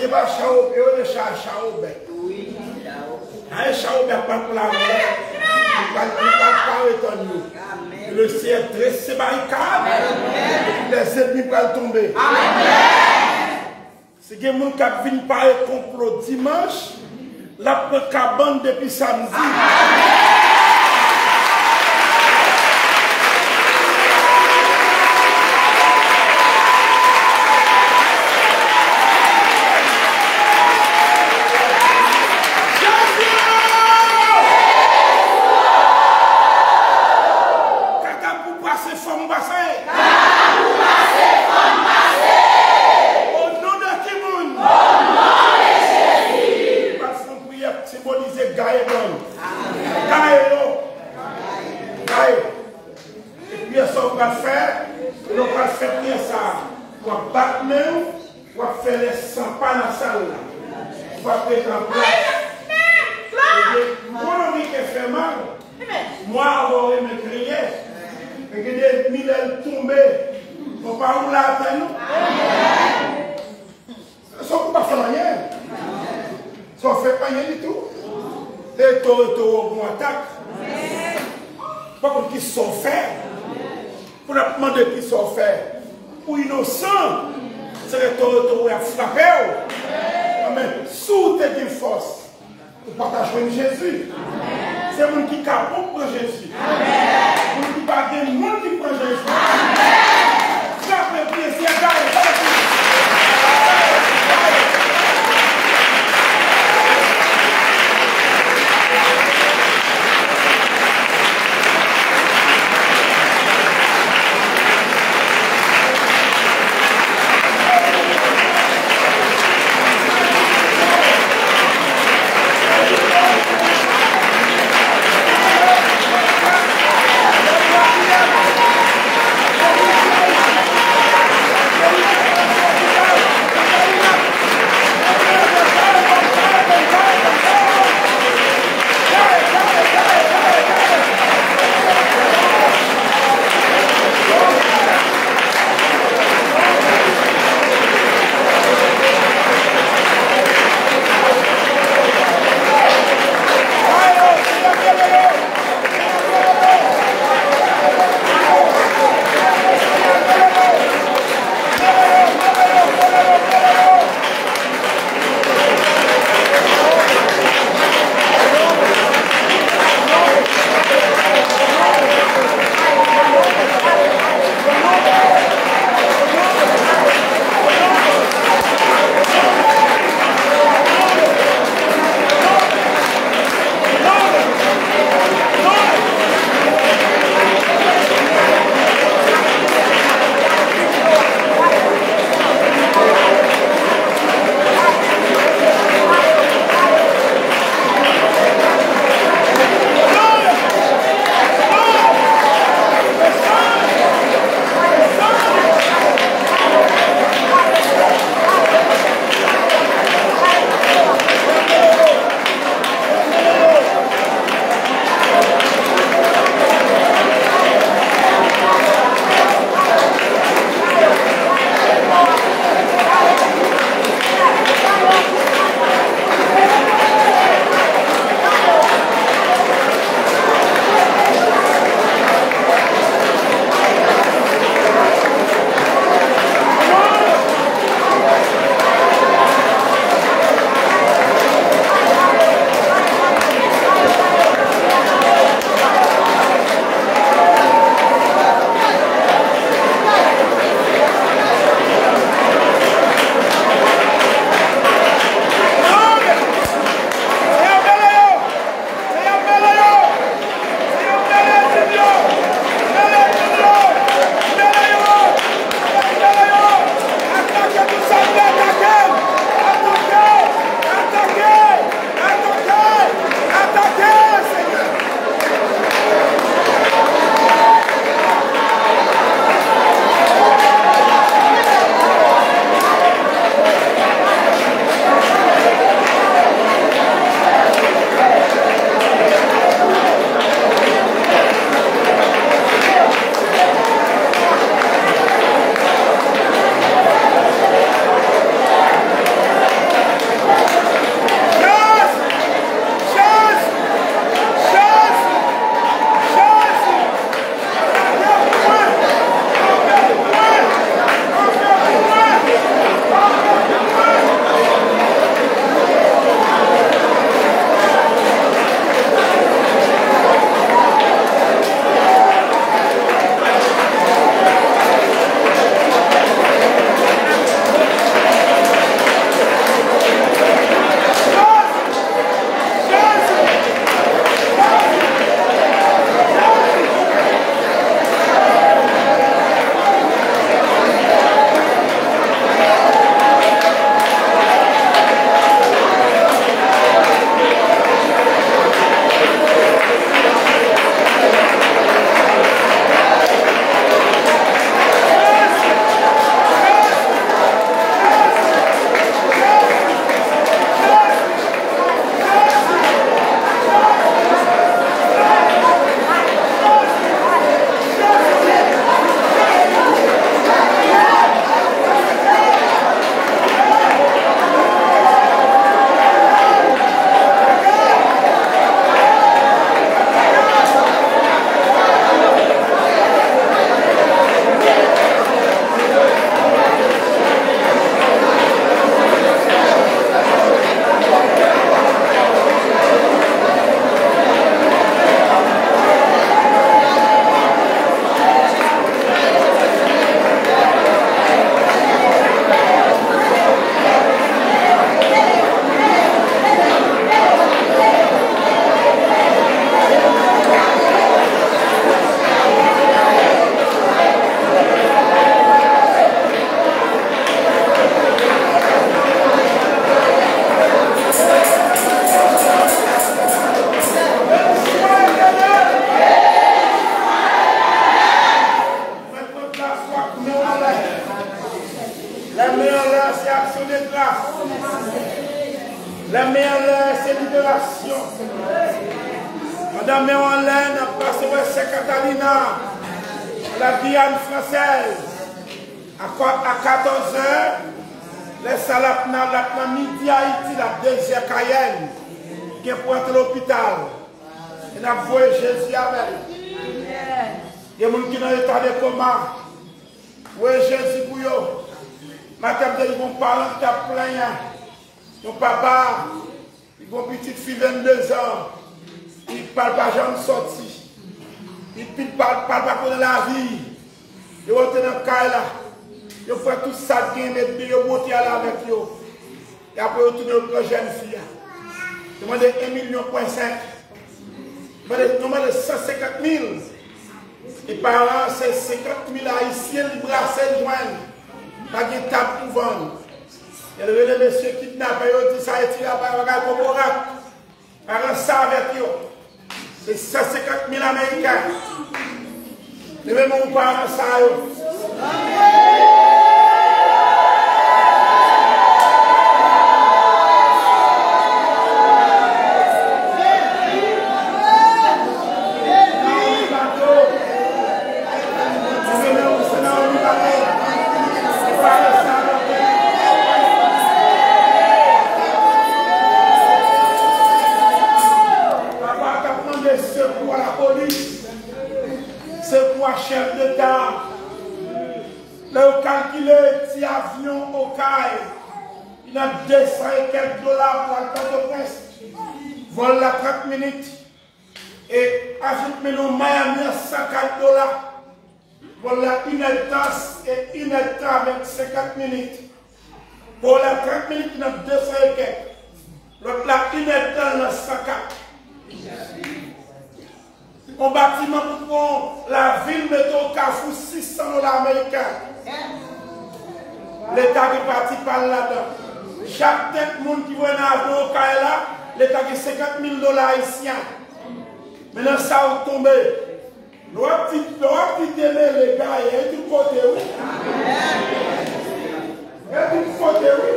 c'est pas Chao, et on est Chao Bec. Oui, Chao Bec, pas pour la rue. Il va pas étonner. Le ciel dresse barricade. Les ennemis vont tomber. Si quelqu'un qui vient par le complot dimanche, la cabane depuis samedi. Moi, avoir aimé crier, et que des mille tombées, on ne pas où la atteindre. Ça ne peut pas faire rien. Ça ne fait rien du tout. Les taureaux vont attaquer. Pas comme qui sont faits. Pour nous demander qui sont faits. Pour innocents, c'est les taureaux qui ont frappé. Mais sous tes forces, pour partager Jésus. C'est le monde qui est capable pour Jésus. Le monde qui parle de monde qui prend Jésus. Ça fait plaisir. action de grâce. La main en l'air, c'est libération. Madame main en l'air, n'a passé c'est Catalina, la Guyane française. À 14h, les salapes la midi à Haïti, la deuxième Cayenne, qui est pour entrer à l'hôpital. Et n'a voyé Jésus avec. Il y a des gens qui sont dans l'état de coma. Oui, Jésus pour eux. Madame, ils vont parler de ta plainte. Ton papa, ils vont petite fille 22 ans. Il ne parle pas jamais sorti. Il ne parle pas pour la vie. Il va dans le cas là. Il fait tout ça qui est mis, il va monter là avec eux. Et après, il va tourner au jeune fille. Il demande 1,5 million. Il demande 150 000. Et par an, c'est 50 000 haïtiens qui brassent le joint. Pas de table pour vendre. Et le monsieur kidnappé, il dit ça, il tire à regarde comme on rate. Par ça avec eux. C'est 150 000 Américains. Et même on parle de ça. Chef d'État, le calculé petit avion au CAI, il a 200 et quelques dollars pour le temps de presse, vol la 30 minutes, et ajoute-moi nous Miami à 50 dollars, vol la 1 heure et 1 heure avec 50 minutes, pour la 30 minutes, il a 200 et quelques, l'autre la 1 heure dans 104. Un bâtiment pour la ville met au Carrefour 600 dollars américains. L'État qui parti par là-dedans. Chaque tête monde qui voit un avion au Kaila, l'État qui 50 000 dollars haïtiens. Maintenant ça va tomber. L'autre petit délai, les gars, il y a tout côté, oui. Il y a tout côté, oui.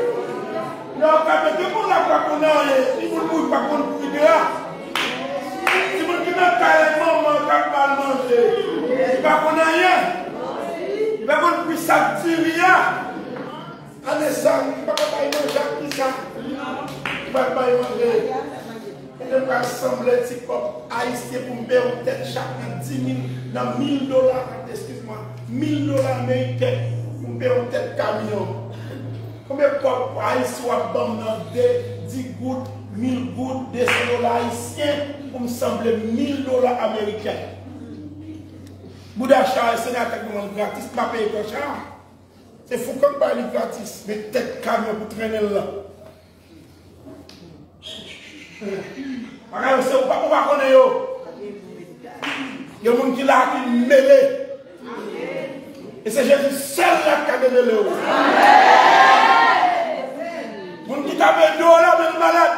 Non, quand même, tout le monde n'a pas qu'on a, il ne peut pas qu'on ait là. Si vous ne carrément manger, il ne va pas rien. Il va pas plus ça rien. Allez, ça, il ne va pas manger qui ça. Il ne va pas manger. Il va assembler un petit cop haïtien pour me faire une tête chaque 10 000 dans 1 000 dollars. Excuse-moi, 1 000 dollars américains pour me faire une tête camion. Combien de cop haïtien va dans 10 gouttes, 1000 gouttes, 200 dollars haïtiens pour me sembler 1000 dollars américains. Bouddha Char, c'est un attaquement gratis, pas payer ton char. C'est fou qu'on parle gratis, mais tête camion pour traîner là. Regarde, c'est pas qu'on va connaître. Il y a des gens qui l'a qui mêlé. Et c'est Jésus seul là qui a mêlé. Les gens qui t'avaient dos là, même malade.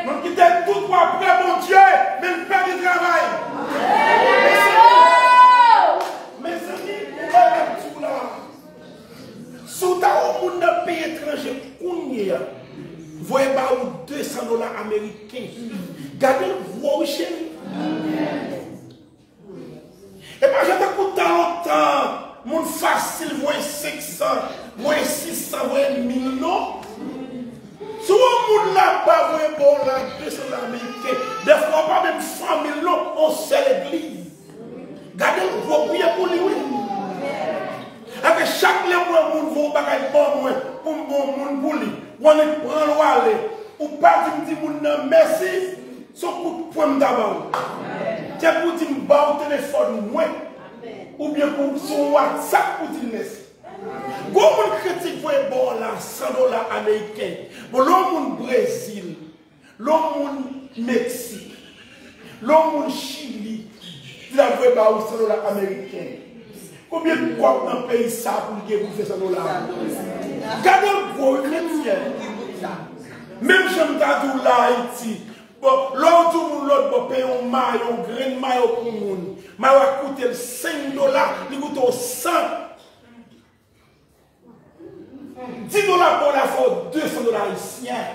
Donc qui était tout pour après mon Dieu, mais le père du travail. Mes amis, tout là. Sous ta au monde de pays étranger, vous voyez pas 200 dollars américains. Gardez le voix chérie. Et pas j'étais content longtemps. Mon facile, voyez 500, voyez 600, voyez 1000, non? Si on ne l'a pas vu pour la 200 américains, des fois pas même 100 000, on sait l'église. Gardez le voix pour lui. Avec chaque mois, on va faire bon pour lui. On prend le aller. Ou pas dire merci, son coup de poing d'abord. C'est pour dire au téléphone, ou bien pour son WhatsApp pour dire merci. Bon, mon critique voit bon là, 100 dollars américains. Bon, l'homme Brésil, l'homme Mexique, l'homme Chili, il a vu 100 dollars américains. Combien de fois dans le pays ça pour que vous faites 100 dollars? Gardez le gros chrétien. Même si je me dis là, Haïti, l'autre paye un maillot, un grain de maillot pour le monde. Maillot a coûté 5 dollars, il coûte 100. $10 pour la faute, $200 haïtiens.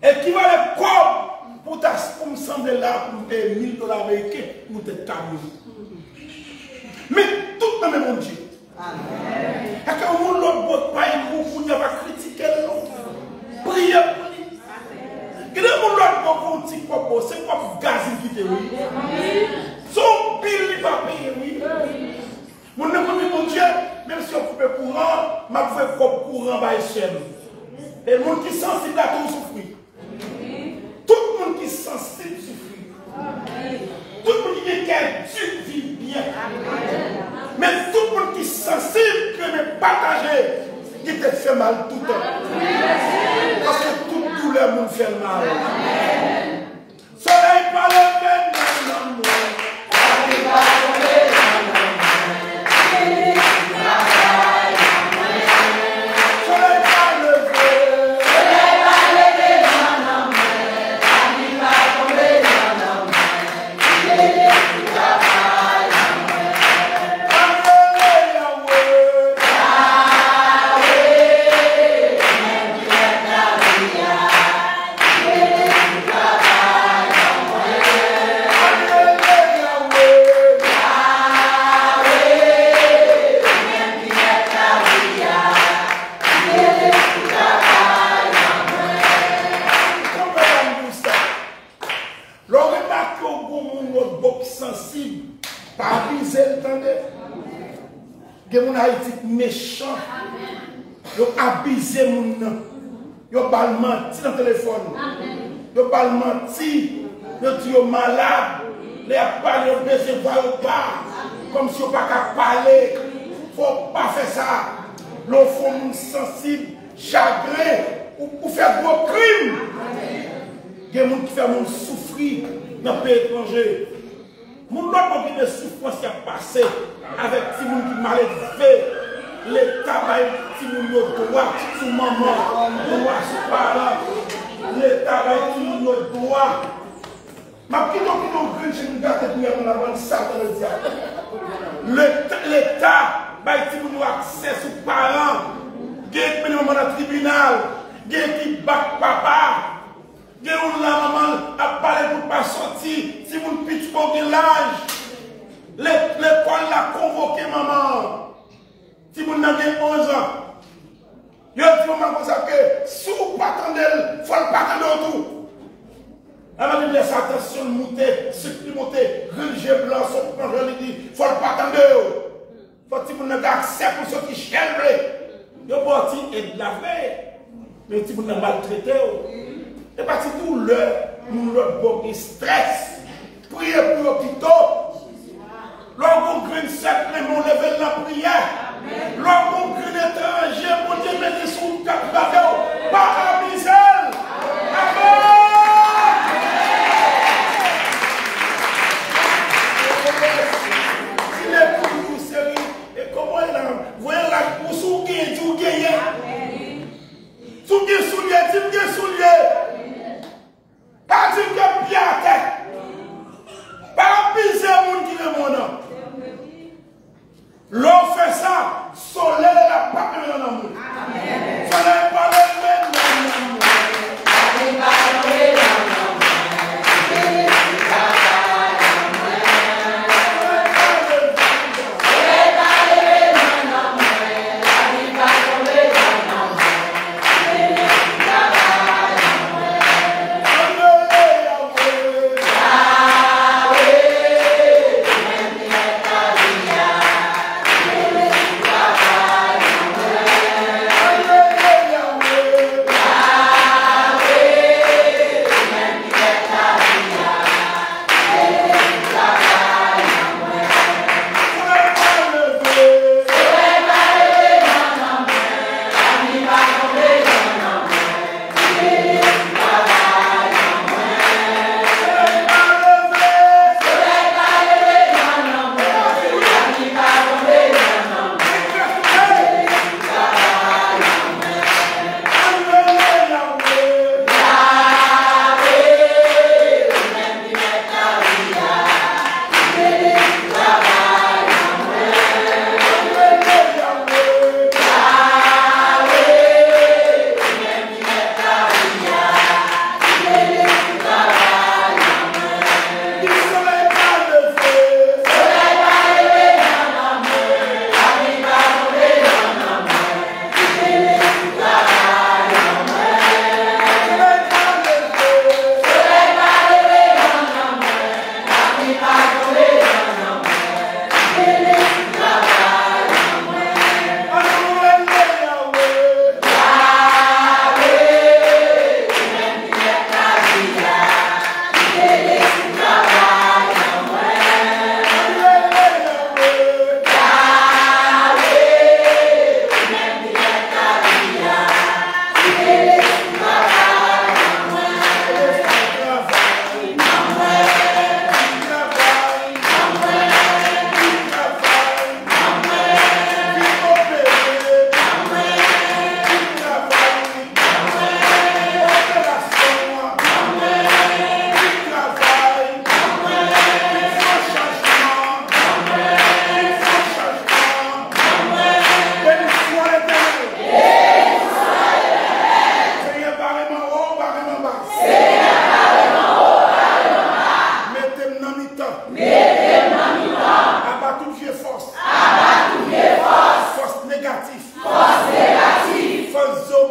Et qui va le corps pour me sembler là pour me payer $1000 américains pour te camion. Mais tout le même Dieu. Amen. Et quand on l'autre pas pour ne pas critiquer l'autre. Priez pour lui. Quand on l'autre petit propos, c'est comme gaz qui te oui. Son pile il va payer oui. Mon Dieu, même si on coupe le courant, m'a fait comme courant by chaîne. Et le monde qui est sensible à tout souffrir. Tout le monde qui est sensible souffrir. Tout le monde qui est quel vit bien. Mais tout le monde qui est sensible peut me partager, il te fait mal tout le temps. Parce que toute douleur me fait mal. Soleil pas levé, non, non, méchant, yo abusé mon nom, yo pas menti dans le téléphone, yo pas menti, yo dit yo malade, les parler yo besoin voir yo pas, comme si yo pas qu'à parler, faut pas faire ça, l'on faut sensible, chagrin, ou faire gros crime, il y a des gens qui font mon souffrir dans le pays étranger. Mon autre de souffrance qui a passé avec les gens qui mal élevé, l'État va être droit sur maman, droit sur parents, l'État va être droit. Ma petite opinion, je me garde pour mon avant ça dans le diable. L'État va être accès sur parents, qui est dans le tribunal, qui est bac papa. La maman a parlé pour ne pas sortir, si vous ne pitez pas de l'âge, l'école l'a convoqué maman. Si vous n'avez 11 ans, il y a dit maman comme ça que si vous ne pas attendre, il ne faut pas attendre tout. Alors il laisse attention, monter, supplémenter, religieux blanc, son plan, je lui dis, il ne faut pas attendre. Il faut que vous n'ayez accès pour ceux qui cherchent. Il y a parti et de la veille, mais si vous n'avez maltraité. Et parce que tout le bon stress, prier pour l'hôpital, l'on grille simplement lever la prière, l'on grille l'étranger pour Dieu mettre sous le cap d'avant, pas à misère. Il est pour nous sérieux. Et comment il a, voyez la pour souiller, tout gagner. Souiller, tu souiller. Pas dire que bien à tête. Pas abuser mon qui est mon nom. L'on fait ça, soleil la pape dans l'amour. Soleil pas le même.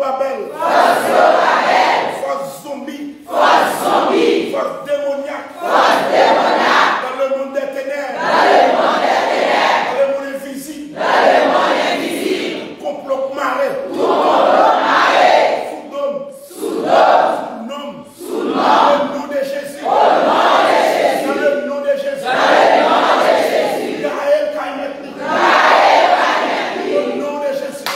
Zorobabel. Force zombie. Force démoniaque. Dans le monde des ténèbres. Dans le monde invisible. Complot maré. Sous le nom de Jésus. Dans le nom de Jésus. Gaël Kaimetli. Au nom de Jésus.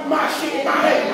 Marcher, pareil.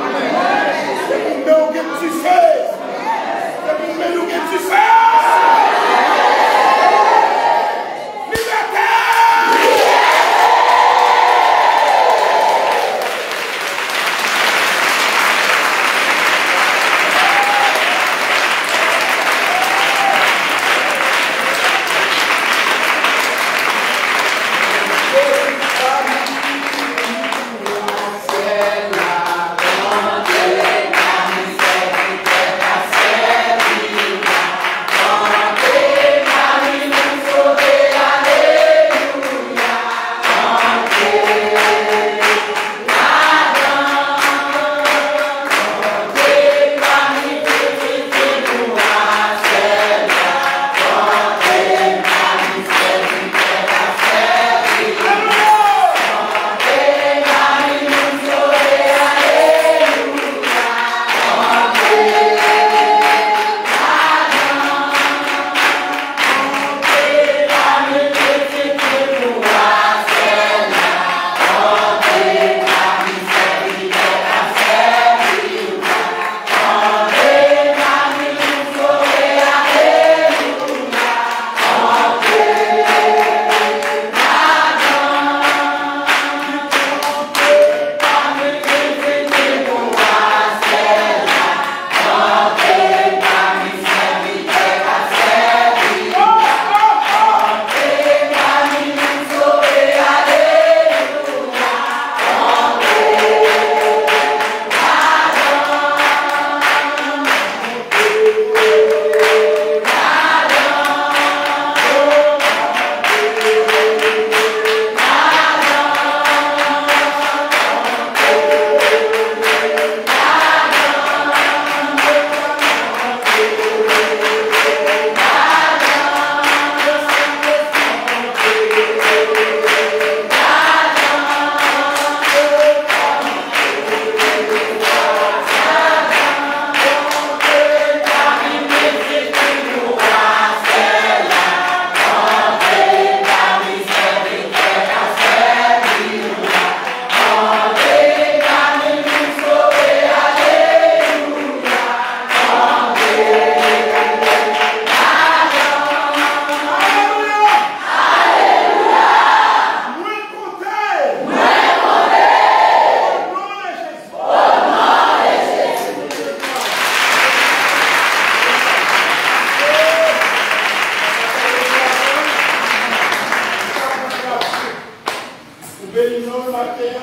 bénissons le matin,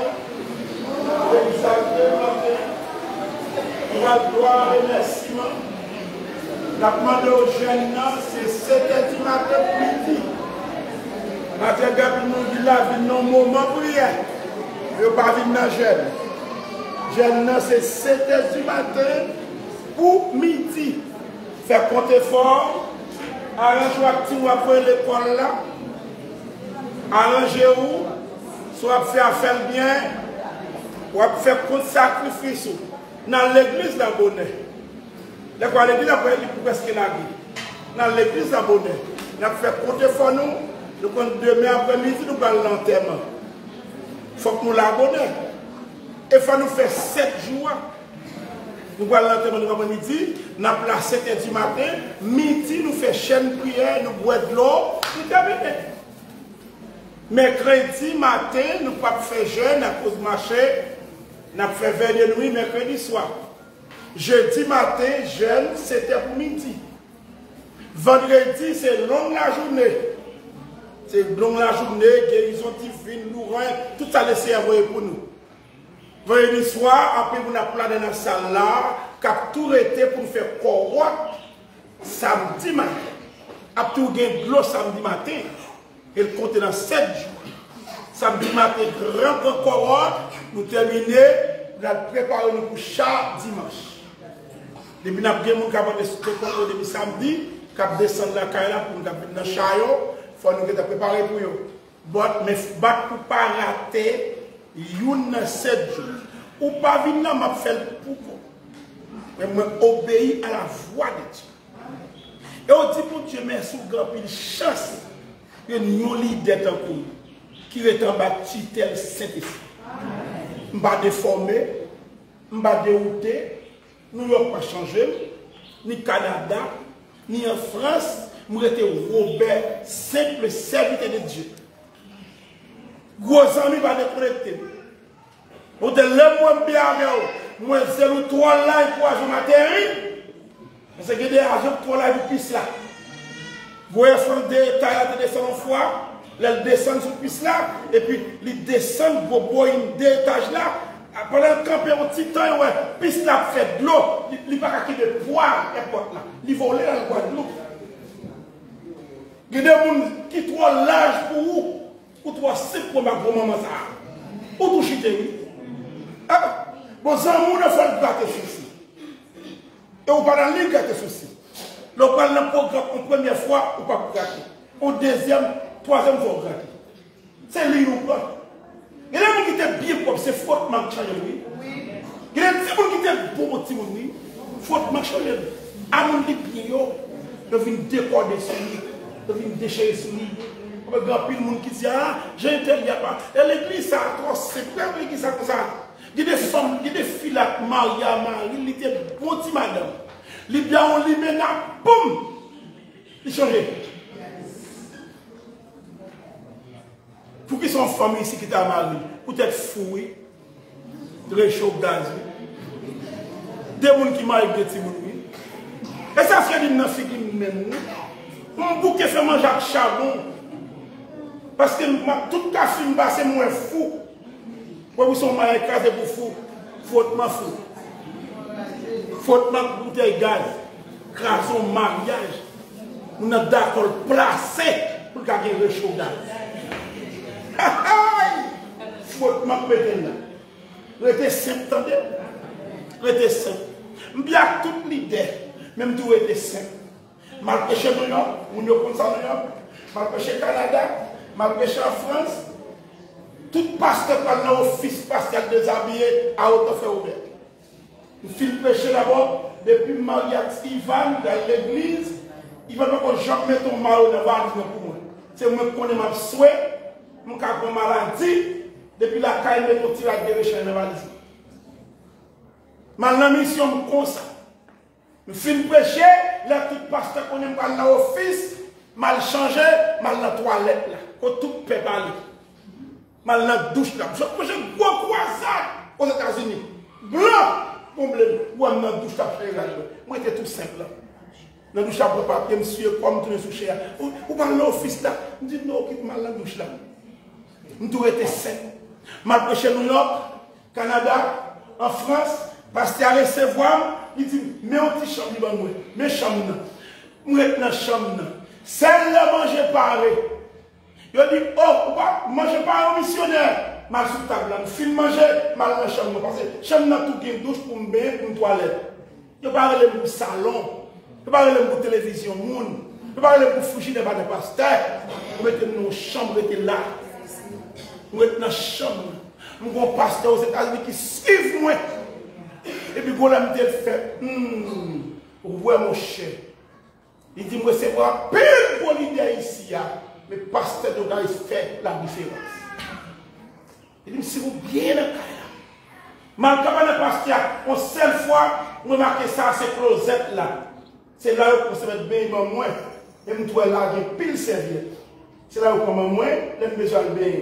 exaltons le matin, la gloire et remerciement. La demande aux jeunes, c'est 7h du matin midi. Matin, Gabi nous dit là, il y a un moment pour rien. Il n'y a pas de jeune. Jeune, c'est 7h du matin pour midi. Faire compter fort. Arrangez-vous après l'école là. Arrangez-vous. Soit faire bien. Ou faire compte sacrifice. Dans l'église d'abonné. L'église d'abonné, pour presque la vie. Dans l'église d'abonné. Nous avons fait compter fort nous. Nous comptons demain après-midi, nous allons l'enterrement. Il faut que nous l'abonnions. Il faut nous faire 7 jours. Nous allons l'enterrement après-midi. Nous avons la 7h du matin. Midi, nous faisons chaîne prière, nous boivons de l'eau. Nous terminons. Mercredi matin, nous ne pouvons pas faire jeûne à cause du marché. Nous avons fait veille de nuit mercredi soir. Jeudi matin, jeûne, c'était pour midi. Vendredi, c'est long la journée. C'est long la journée, guérison divine, lourd, tout ça laissé envoyer pour nous. Vendredi soir, après vous avez plein dans la salle là, qui a tout été pour nous faire corroir samedi matin. Après tout gain de l'eau samedi matin, elle compte dans 7 jours. Samedi matin, grand corroir, nous terminons, nous allons préparer nous pour chaque dimanche. Depuis nous avons des gens qui ont depuis samedi, qui ont descendu la caille pour nous dans le chariot. Il faut nous préparer pour eux. Mais pour ne pas rater, il y a 7 jours. Ou pas venir, je vais faire pour vous. Mais je obéis à la voix de Dieu. Et on dit pour Dieu, merci pour une chance que nous leaders qui est en bas de tel Saint-Esprit. Je ne vais pas déformer, je ne vais pas dérouter, nous n'avons pas changé, ni Canada, ni en France. Nous étions Robert, simple serviteur de Dieu. Gros amis va déconnecter. Vous êtes là, moi, bien avec vous. Moi, c'est le 3 là, et 3 jours matin. Parce que des agents 3 là, ils pissent là. Vous voyez, des tailles de descendre en foi, ils descendent sur piste là, et puis ils descendent pour boire une des étages là. Pendant le camper au petit temps, ouais, piste là fait de l'eau, il n'y a pas qu'à de boire, n'importe là. Il vole dans le Guadeloupe. Il y a des gens qui sont trop larges pour vous, ou trop simples pour ma grand-maman. Ou tout chiter. Bon, ça, on a fait le gâteau souci. Et on va dans l'île gâteau souci. Le programme n'a pas gâté une première fois, ou pas gâté. Au deuxième, troisième fois, gâté. C'est l'île ou pas. Il y a des gens qui étaient bien propres, c'est faute manque de changer. Il y a des gens qui étaient beaux, oui. Faute manque de changer. À mon dit bien, je viens décorer sur lui. Je viens déchirer sur lui. Il y a grand pile de monde qui dit, ah, j'ai un tel, il n'y a pas. Et l'église, ça a trop, c'est plein d'églises comme ça. Il y a des femmes, il y a des filles là, Maria, Marie, il était bon petit madame. Il bien on lui met là, boum, il change. Pour qu'ils soient en famille ici qui t'a marié, peut-être fouillé, réchauffe gaz. Des gens qui marient des petits gens. Et ça fait une fille qui m'aime. Mon bouquet fait manger avec charbon. Parce que tout café c'est moins fou. Quand vous sont mal écrasés pour fou, fautement fou. Fautement bouteille gaz, crasons mariage. On a d'accord placé pour gagner le réchauffage. Fautement pété là. Restez simple, attendez. Restez simple. Bien toute l'idée, même tout était simple. Mal pêché New York, on y a comme ça New York. Mal pêché Canada, mal pêché en France. Tout pasteur par l'office pastoral déshabillé à auto fait ouvert. Il fit péché d'abord, depuis Mariax Ivan dans l'église, il va donc jamais mettre ton mal dans la valise pour moi. C'est moi qui connais ma souhait, mon cas de maladie, depuis la caille de ton tirage de recherche dans la valise. Ma mission comme ça. Je finis péché, là tout pasteur connaît pas dans l'office, mal changé, mal dans la toilette là, quand tout peut parler. Mal dans la douche là. Je prêche gros croissant aux États-Unis. Blanc, problème. Ou dans la douche là, moi c'était tout simple là. Dans la douche là, pour papier, monsieur, comme tu es sous cher. Ou dans l'office là, je dis non, quitte mal dans la douche là. Je Nous été 5. Je prêché New York, Canada, en France, pasteur à recevoir, il dit, mais on petit chambre devant moi, mais chambre, moi dans la chambre. Celle-là manger parler. Il dit, oh, manger par un missionnaire. Mal sous table, je finis manger, mal dans la chambre. Parce que la chambre n'a tout qui douche pour me baigner, pour une toilette. Je parle pour le salon, je parle pour la télévision, je parle pour fouiller devant le pasteur. Vous mettez dans la chambre, vous mettez là. Vous mettez dans la chambre. Nous avons un pasteur aux États-Unis qui suit moi. Et puis, quand on me fait, ouais, mon cher. Il dit, moi, c'est pas pile pour l'idée ici. Mais le pasteur doit faire la différence. Il dit, si vous bien le cas, malgré le pasteur, une seule fois, vous marquez ça, c'est closette là. C'est là où on se met bien moins. Et vous trouvez là, il y a pile serviette. C'est là où on met moins, les besoin de bien.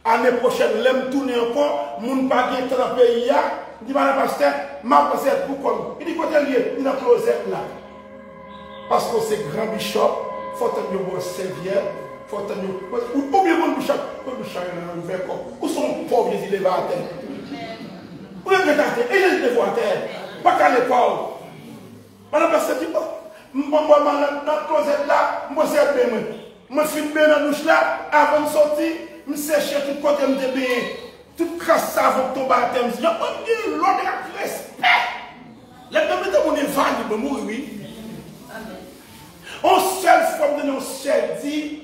L'année prochaine, l'aime tourner encore, mon pas bien dans le pays, il dit, madame pasteur, ma pensée pour comme. Il dit, côté lié, il y a une closette là. Parce que c'est grand bishop, il faut que vous serviette. Ou bien mon bouchard, où sont pauvres les élevés à terre? Où est le terre? Et les élevés à terre? Pas qu'à l'école. Madame Pasteur dit, moi, dans la closette là, moi, c'est bien. Moi, je suis bien dans la douche là, avant de sortir, je sèche tout côté de bien. Tout crasse savon tombe à terre. Je dis, l'ordre de respect. Les gens qui ont des vannes, ils vont mourir, oui. On seule forme de nos chers dit,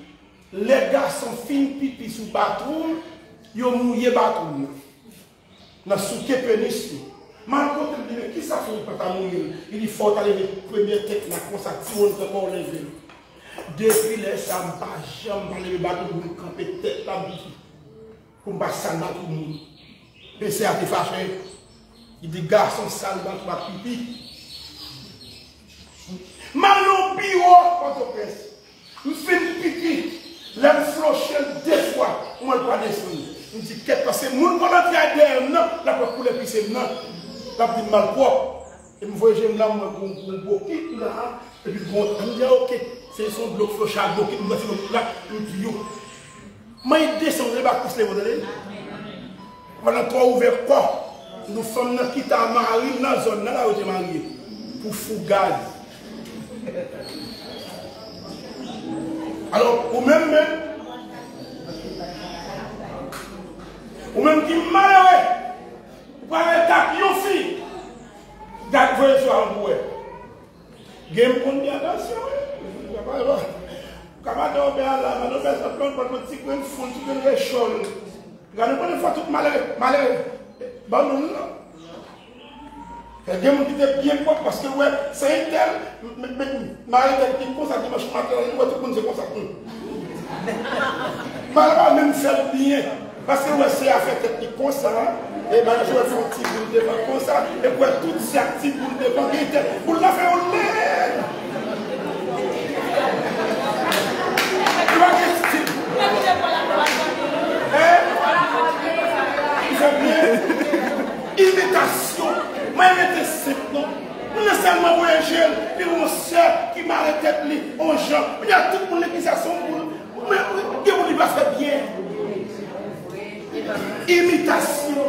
les garçons fin pipi sous bateau, ils ont mouillé bateau. Dans ce qui est pénis. Malgré tout, il dit, qui ça fait pour mourir? Il dit, il faut aller les premières têtes là, comme ça, tout le monde peut pas lever. Depuis les ça, je ne pas jamais aller le bateau pour me camper tête là, pour me passer dans tout le monde. Et c'est à te fâcher. Il dit, garçon sale, dans ma pipi. Malon bureau, quand on presse. Je fais une pipi. L'aime flocher 2 fois. On ne pas descendre. Je dis, qu'est-ce que c'est? Mon pas entrer à derrière, non. La pour couler, puis c'est non. La petite mal propre. Et me voyez, j'aime là, mon bouquet, là. Et puis, bon, je me dis, ok. C'est son bloc floché à bloquer. Je me dis, là, je me dis, moi, il descend, je vais pas pousser, vous allez. Pendant 3 ouverts, quoi? Nous sommes qui t'a marié dans la zone, là où tu es marié. Pour fougaille. Alors, ou même qui malheureux, vous parlez de fille, gardez sur un bouet. Game pour une attention, camarade, on va là, on va se prendre pour petit coin de fond, tout le réchaud. Regardez pas une fois tout malheureux. Bon, non. Il y a des gens qui étaient bien propres parce que ouais, c'est un tel, Marie qui est comme ça, qui marche matin, tout le monde c'est comme ça. Marie même fait bien, parce que ouais, c'est affaire technique comme ça, et bien je vais faire un petit bout devant comme ça, et puis tout ces petits bouts devant, pour la faire au lait. Tu vois qu'est-ce que il fait bien. Imitation. Moi, il était simple, non? On a seulement voyagé, et mon soeur qui m'a arrêté, on gens. Il y a toute mon église-ation pour. Mais il va faire bien. Imitation.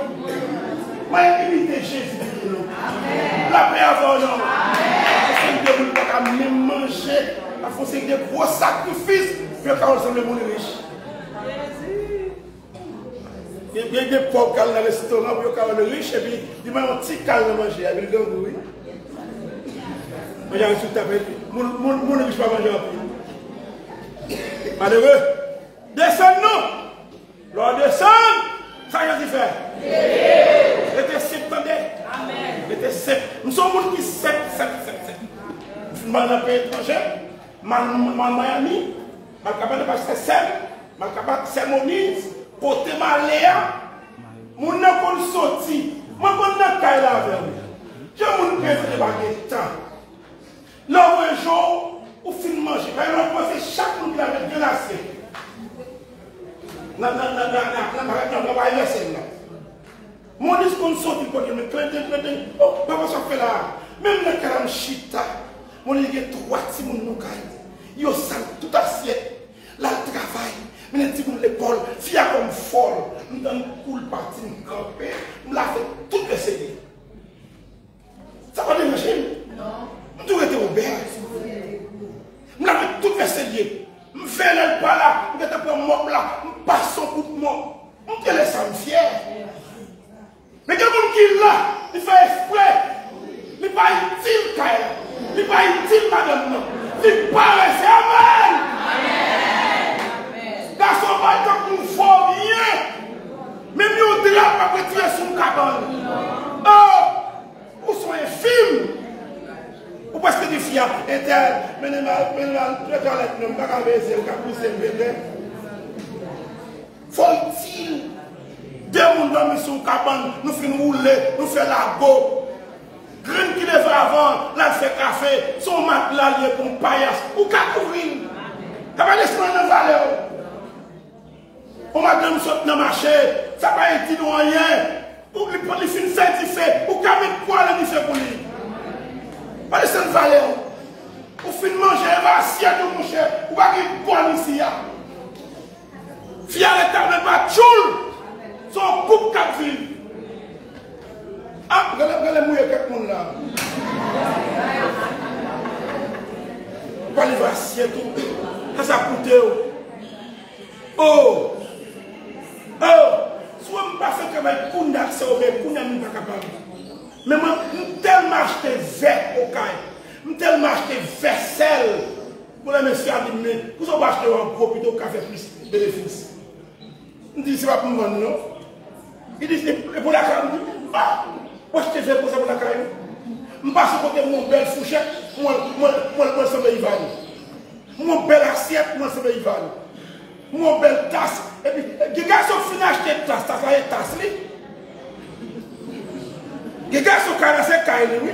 Moi, imiter Jésus. La paix avant l'homme. La force de pas même manger. La force de gros sacrifices. Puis quand on semble mon riche. Il y a des pauvres qui sont dans le restaurant, puis ils sont riches, et puis ils ont un petit calme à manger, avec le gangou. Mais il y a un tout à fait. Mon riche pas manger un peu. Malheureux. Descends-nous. Lors descend, ça y a dit faire. C'était simple, attendez. Amen. C'était simple. Nous sommes des gens qui sont simple. Je suis dans un pays étranger, Miami, je suis capable de passer simple, je suis capable de sermoniser. Côté maléa, mon n'a pas sorti, moi je n'ai pas la avec. Je mon préféré baguette temps. Là un jour, au fin de manger, quand on pense chaque monde qui avait bien assez. Mon discours sorti quand je me clinton, oh, papa ça fait là. Même le caram chita, mon il y a 3 petits monde nous gagne. Yo sale tout assiette. Là travail. Je dis que l'école, fille comme folle, nous donne cool parti, nous camper, nous l'a fait tout essayer. Ça va déranger? Non. Nous devons être ouverts. Nous l'a fait tout essayer. Nous faisons pas là, nous sommes pas mort là, nous passons pour mort. Nous te laissons fiers. Mais quelqu'un qui est là, il fait exprès. Il n'est pas utile, Kaya. Il n'est pas utile, madame. Non. Il paraît, c'est Amen. Dans son bail, quand nous ne faisons rien, même nous, on dirait pas que tu es sur le cabane. Oh, vous soyez film. Ou parce que des filles, mais faut-il deux mondes dorment sur le cabane, nous faisons rouler, nous faisons la go. Graine qui devait avant, là fait café, son matelas lié pour un paillasse, ou qu'à couvrir. Ça va laisser dans la valeur. On va donner dans le marché, ça va être dit rien. Ou les films certifiés, ou qu'à mettre quoi le fait pour lui. Pas laisser dans la valeur. Ou fin manger, va assiette mon cher, ou va qu'il boit ici. Fier l'éternel va tchoul, son coupe cap ville. Ah, regardez mouiller quelqu'un là. Pas les assiette tout. Ça coûte. Oh! Oh! Soit je ne pas fait que mes coups d'accès au mes coups n'est pas capable. Mais moi, je tellement acheté verre au caille. Je tellement acheté vaisselle. Pour les messieurs à dire, vous avez acheté un gros plutôt café plus bénéfice. Je dis, c'est pas pour moi, non? Il dit, c'est pour la carrière. Ah! Moi, je te fais pour ça pour la carrière. Je passe à côté de mon belle fourchette, moi, je vais y aller. Mon belle assiette, moi, je vais y aller. Mon belle tasse. Et puis, les gars sont finis d'acheter une tasse, ça va être tasse, oui. Les gars sont caressés, oui.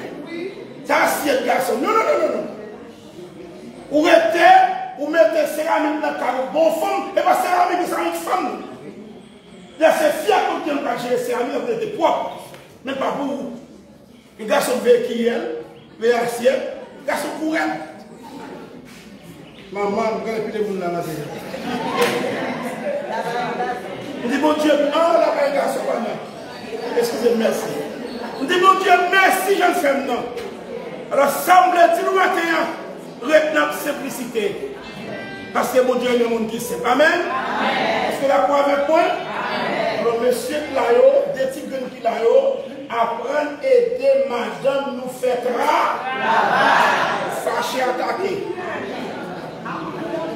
Ça, assiette, garçon. Non. Ou mettez céramique dans le carreau, bon femme, et bien céramique, c'est une femme. Là, c'est fier comme tu as géré céramique, vous êtes propre. Mais pas pour vous. Les garçons veillent qui elle, veillent assiette, les garçons pour elle. Maman, vous avez plus de monde dans la vie. On dit, mon Dieu, non, la belle garçon, non. Excusez, merci. On dit, mon Dieu, merci, jeune femme, non. Alors, semble-t-il, nous matin, retenant simplicité. Parce que mon Dieu est le monde qui sait. Amen. Est-ce que la croix avec point? Alors, monsieur Clayo, des tigres qui Clayo, apprendre à aider madame nous fêtera. Fâché attaquer.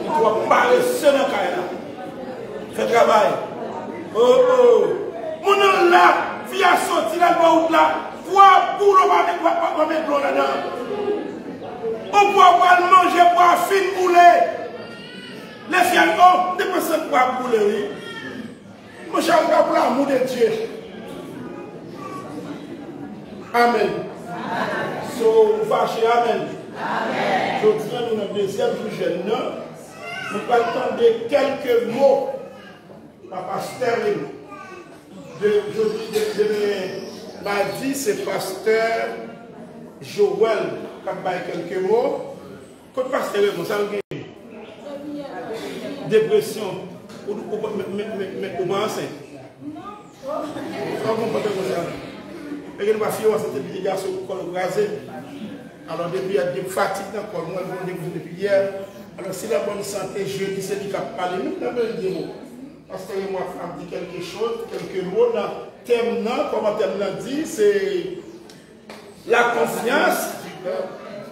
Tu vas parler seul dans le cas. Fais travail. Oh. Mon nom là, fille a sorti là, là, voir pour le mettre l'eau là-dedans. On peut avoir manger pour un fin poulet. Les filles, oh, dépensez pour un poulet, oui. Mon cher, pour l'amour de Dieu. Amen. So, fâché, amen. Je tiens dans le deuxième jour jeune. Nous allons entendre quelques mots par pasteur de mardi, c'est pasteur Joël qui a quelques mots. Quand pasteur vous savez, dépression, ou enceinte. Et il va faire cette garçon au col rasé. Alors, depuis, il y a des fatigues dans le col. Moi, je vous depuis hier. Alors, si la bonne santé, jeudi, c'est lui qui a parlé. Nous avons des mots. Parce que moi, je dit quelque chose, quelques mots dans le thème, comme le thème dit, c'est la confiance.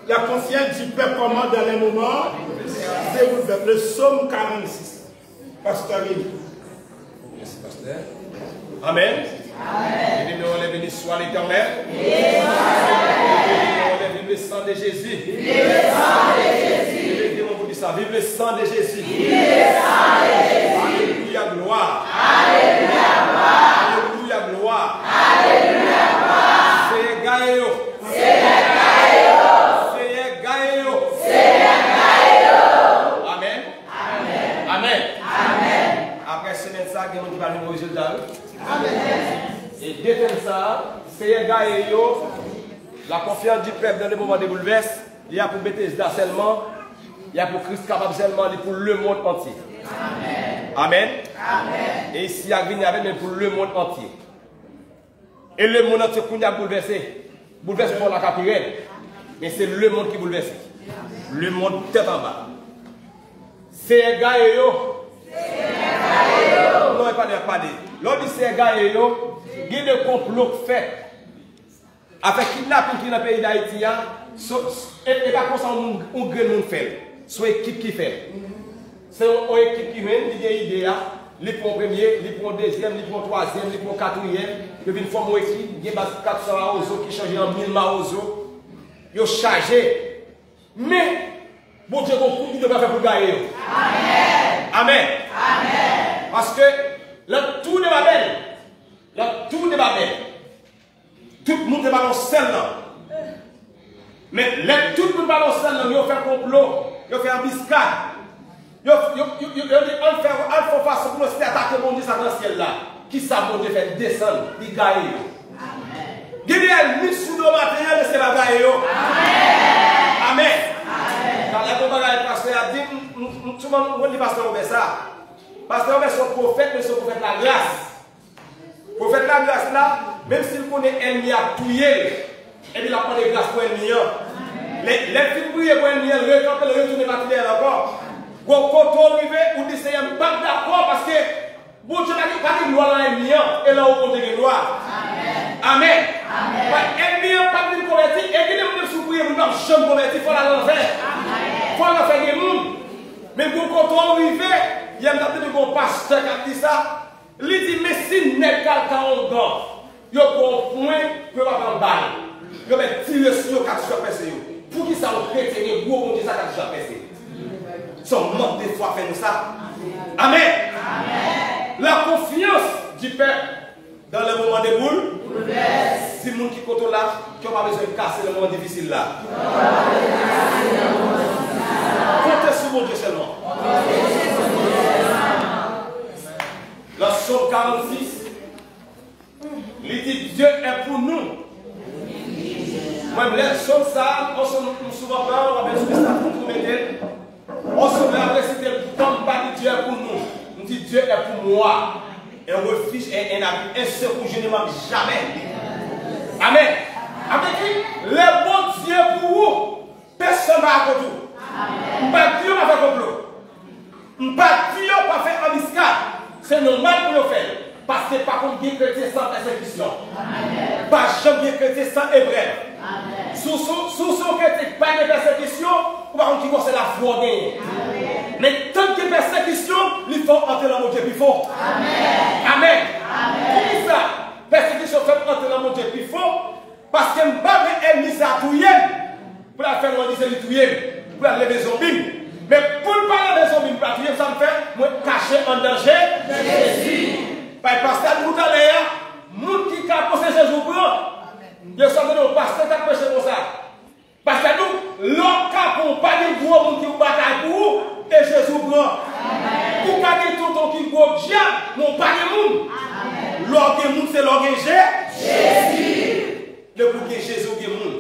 La confiance du peuple comment dans les moments. Le psaume 46. Pasteur Rémi. Merci, pasteur. Amen. Amen. Et béni soit l'Éternel. Vive le sang de Jésus. Vive le sang de Jésus. Vive le sang de Jésus. Vive le sang de Jésus. Alléluia, gloire. Alléluia, gloire. Alléluia, gloire. Alléluia, gloire. C'est Gaëo. C'est Gaëo. C'est Gaëo. C'est Gaëo. Amen. Amen. Amen. Amen. Après semaine ça, nous allons parler de résultat. Amen. Et deuxième ça, c'est Gaëo. La confiance du peuple dans les moments de bouleverse, il y a pour Bethesda seulement, il y a pour Christ capable seulement, il y a pour le monde entier. Amen. Amen. Et ici, il y a mais pour le monde entier. Et le monde entier qu'on a bouleversé. Bouleversé pour la capitale. Mais c'est le monde qui bouleverse. Le monde tête en bas. C'est un gars et yo. Non, il n'y a pas de. L'autre dit c'est un gars et yo. Il y a des complots faits. Avec kidnapping qui est dans le pays d'Haïti. Et pas comme ça, on grand fait. C'est une équipe qui fait. C'est une équipe qui vient, qui a une idée. Il prend premier, il prend deuxième, il prend troisième, il prend quatrième. Il vient former une équipe. Il y a 400 maozo qui changent en 1000 maozo. Ils ont chargé. Mais, bon Dieu, il ne peut pas faire pour gagner. Amen. Amen. Amen. Parce que le tour de Babel, tout le monde est dans le sel. Mais tout le monde est dans le sel, ils ont fait un complot, ils ont fait un embuscade. Ils ont fait façon pour nous attaquer le monde dans le ciel là. Qui ça, mon Dieu, fait descendre, il gagne. Gideon, mis sous le matériel, c'est la gagne. Amen. Quand la compagnie pasteur a dit, souvent on dit pasteur Robert ça. Pasteur Robert son prophète, mais son prophète la grâce. Prophète la grâce là, même s'il connaît ennemi à tuer, et il a pas de grâce pour ennemi. Les filles prier pour ennemi, le retourner matériel encore. Quand on arrive, on dit c'est un pas d'accord parce que bon Dieu n'a pas de gloire dans l'ennemi, et là on compte de gloire. Amen. Ennemi n'a pas de convertir, et qui ne peut souffrir, vous n'avez jamais converti, il faut la l'enfer. Il faut l'enfer des mondes. Mais quand on arrive, il y a un pasteur qui a dit ça. Il dit, mais si n'est qu'à un gars, il y a un point que va prendre balle. Il va tirer sur le 4 jours passés. Pour qui ça vous chrétien, il vous dit ça 4 jours passés. Son manque de foi fait nous ça. Amen. La confiance du Père dans le moment des boules. Si le monde qui compte là, qui n'a pas besoin de casser le moment difficile là. Comptez sur mon Dieu seulement. Le psaume 46, il dit Dieu est pour nous. Moi, les psaumes ça, on se souvent pas, on va mettre ça pour nous mettre. On se met à réciter comme pas Dieu est pour nous. On dit Dieu est pour moi. Un refuge et un secours, je ne manque jamais. Amen. Avec qui le bon Dieu pour vous, personne ne va à côté. Pas Dieu va faire complot. Pas Dieu va faire embuscade. C'est normal pour le faire. Parce que par contre, bien chrétien sans persécution. Pas jamais bien chrétien sans hébreu. Sous son chrétien, pas de persécution, ou par contre, qui c'est la foi. Mais tant que persécution, il faut entrer dans mon Dieu plus fort. Amen. Pour ça, persécution fait entrer dans mon Dieu plus fort. Parce que je ne peux pas ennemi à touiller. Pour la faire, on dit c'est le touiller. Pour la lever zombie. Mais pour ne pas lever zombie, pour la touiller, ça me fait moi cacher en danger de Jésus. Parce que tout à l'heure, les gens qui ont posé Jésus grand, ils sont venus au pasteur qui a prêché pour ça. Parce que nous, l'homme qui accompagne le gros monde qui vous bataille pour vous, et Jésus grand. Pour gagner tout le temps qui gros diable, non pas de monde. L'homme qui monde, c'est l'homme qui Jésus. Le pour que Jésus qui monde.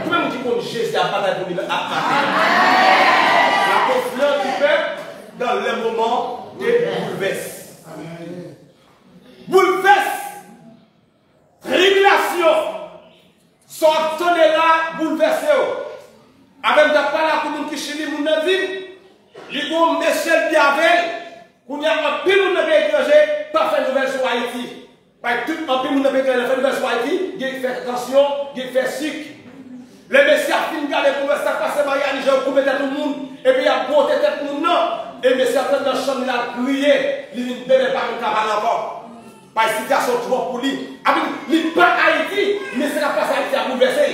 Tout le monde qui compte Jésus a bataille pour lui. La confiance du peuple dans les moments de bouleverse. Bouleverse, tribulation, sortez là, bouleversé. Avec la parole pour nous qui chili, nous avons dit, il y a un Michel Biavel, qu'on y a un peu de monde étranger, pas fait nouvelle sur Haïti. Parce que tout un peu de monde étranger fait nouvelle sur Haïti, il fait attention, il fait sucre. Les messieurs a fini de garder pour ça passer Marianne, j'ai coupé tout le monde, et puis il a porté tête pour nous, non. Et les messieurs dans la chambre, il a crié, il ne bébé pas une cabane encore. Par situation trop pour lui. Il n'est pas Haïti, mais c'est la place Haïti à bouleverser.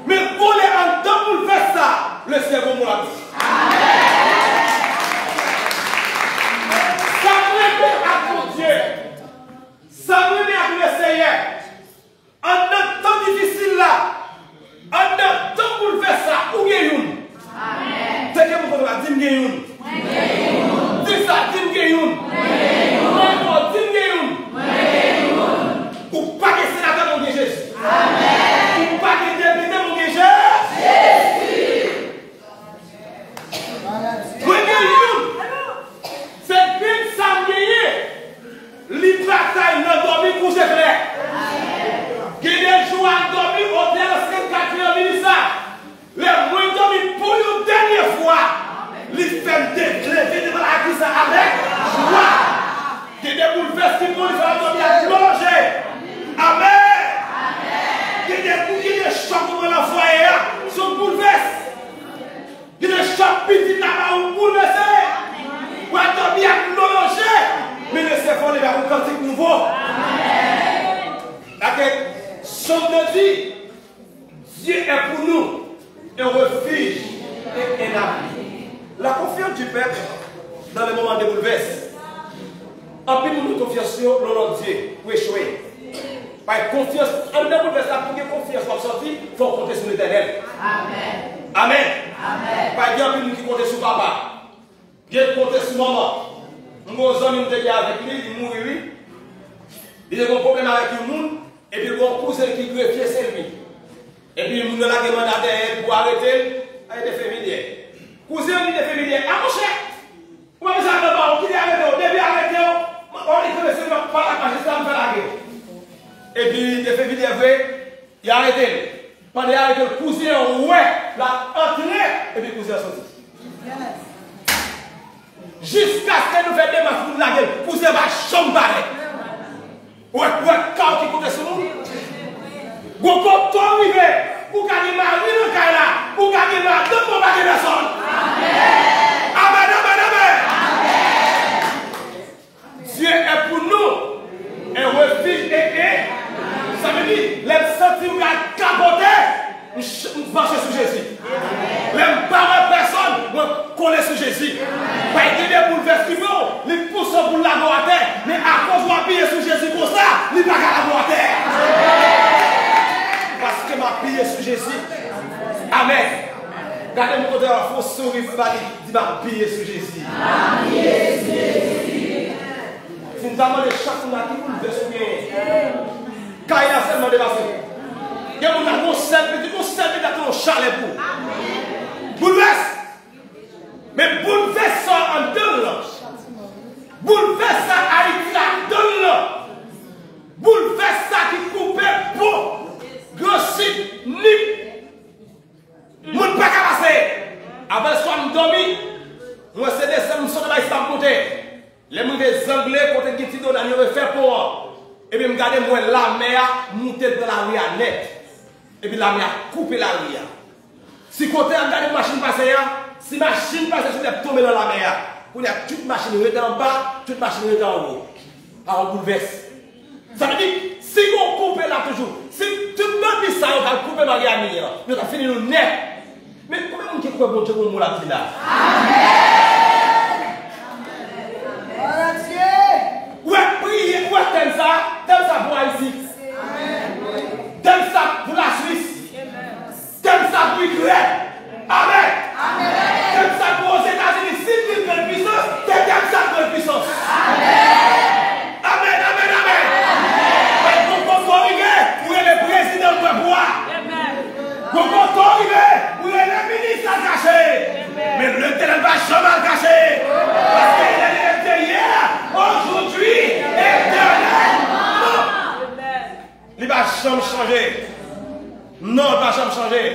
Mais pour les en temps bouleverser ça, le Seigneur va nous la vie. Ça me à mon Dieu. Ça me à le Seigneur. En un temps difficile là, en un temps bouleverser ça, où est une? C'est que vous pouvez dire une. Dis ça, dis une. Ou pas que sénateur mon Jésus. Amen. Ou pas que député mon Jésus. nouveau. Amen. Somme de dit, Dieu est pour nous un refuge et un abri. La confiance du peuple dans les moments de bouleversement. En plus, nous confiance sur notre Dieu pour échouer. Par confiance, en nous bouleversement, pour que confiance soit sortie, il faut compter sur l'Éternel. Amen. Amen. Amen. Par exemple, nous qui comptons sur papa, qui comptons sur maman. Nous avons amis avec lui, il mourit. Il a un problème avec le monde, et puis il a un cousin qui veut pied c'est lui. Et puis il a demandé pour arrêter, il est familier. Cousin, il est familier. Ah mon cher, vous avez ça d'abord, qui est arrêté, au début arrêté, on est connaissé par la magistrat, on fait la guerre. Et puis il est familier, il a arrêté. Pendant qu'il a arrêté, le cousin, ouais, l'a entré, et puis le cousin a sorti. Jusqu'à ce que nous fassions des marques pour la gueule, cousin va chambre barré. Ouais, quand qui compte sur nous. Vous comptez arriver, vous gagnez ma vie dans le cas là, vous gagnez ma vie dans le personne. Amen, amen, amen. Dieu est pour nous un refuge et ça veut dire, les sentiments à capoter, nous marchons sur Jésus. Les parents personne, nous connaissons sur Jésus. Il y a des bouleversements, les poussent pour la à terre, mais à cause de l'appuyer sur Jésus pour ça, il n'y a pas qu'à la à terre. Parce que m'a pillé sur Jésus. Amen. Regardez mon côté, il faut sourire, il m'a pillé sur Jésus. Si nous avons les chats qui bouleversent bien, quand il a seulement dépassé, il y a un seul petit dans chalet pour. Bouleverse. Mais bouleverse ça en deux là. Bouleverse ça Haïti en deux là. Bouleverse ça qui coupe pour grossit nip. Moun pas qu'à passer. Après soit nous dormi, moi c'est des sommes sont dans Islam côté. Les mauvais anglais côté qui ti donne on faire pour. Et puis me garder moi la mer monter dans la rue net. Et puis la mer couper la rue. Si côté on garde machine passer si machine passe sur les tomber dans la mer, il y a toute machine qui est en bas, toute machine qui est en haut. Alors on bouleverse. Ça veut dire, si on coupe là toujours, si tout le monde dit ça, on va couper ma gamme, on va finir le net. Mais comment on peut couper bon Dieu pour nous la vie là? Amen. Où est prier, où est tel ça pour Haïti. Tel ça pour la Suisse. Tel ça pour l'Ukraine. Amen. Amen. Comme ça pour les États-Unis, si tu veux puissance, c'est comme ça pour la puissance. Amen. Amen, amen, amen. Quand on arrive, vous êtes le président de boire. Quand on arrive, vous êtes le ministre à cacher. Mais le terrain va jamais cacher. Parce qu'il est hier, aujourd'hui, éternellement. Il va jamais changer. Non, il va jamais changer.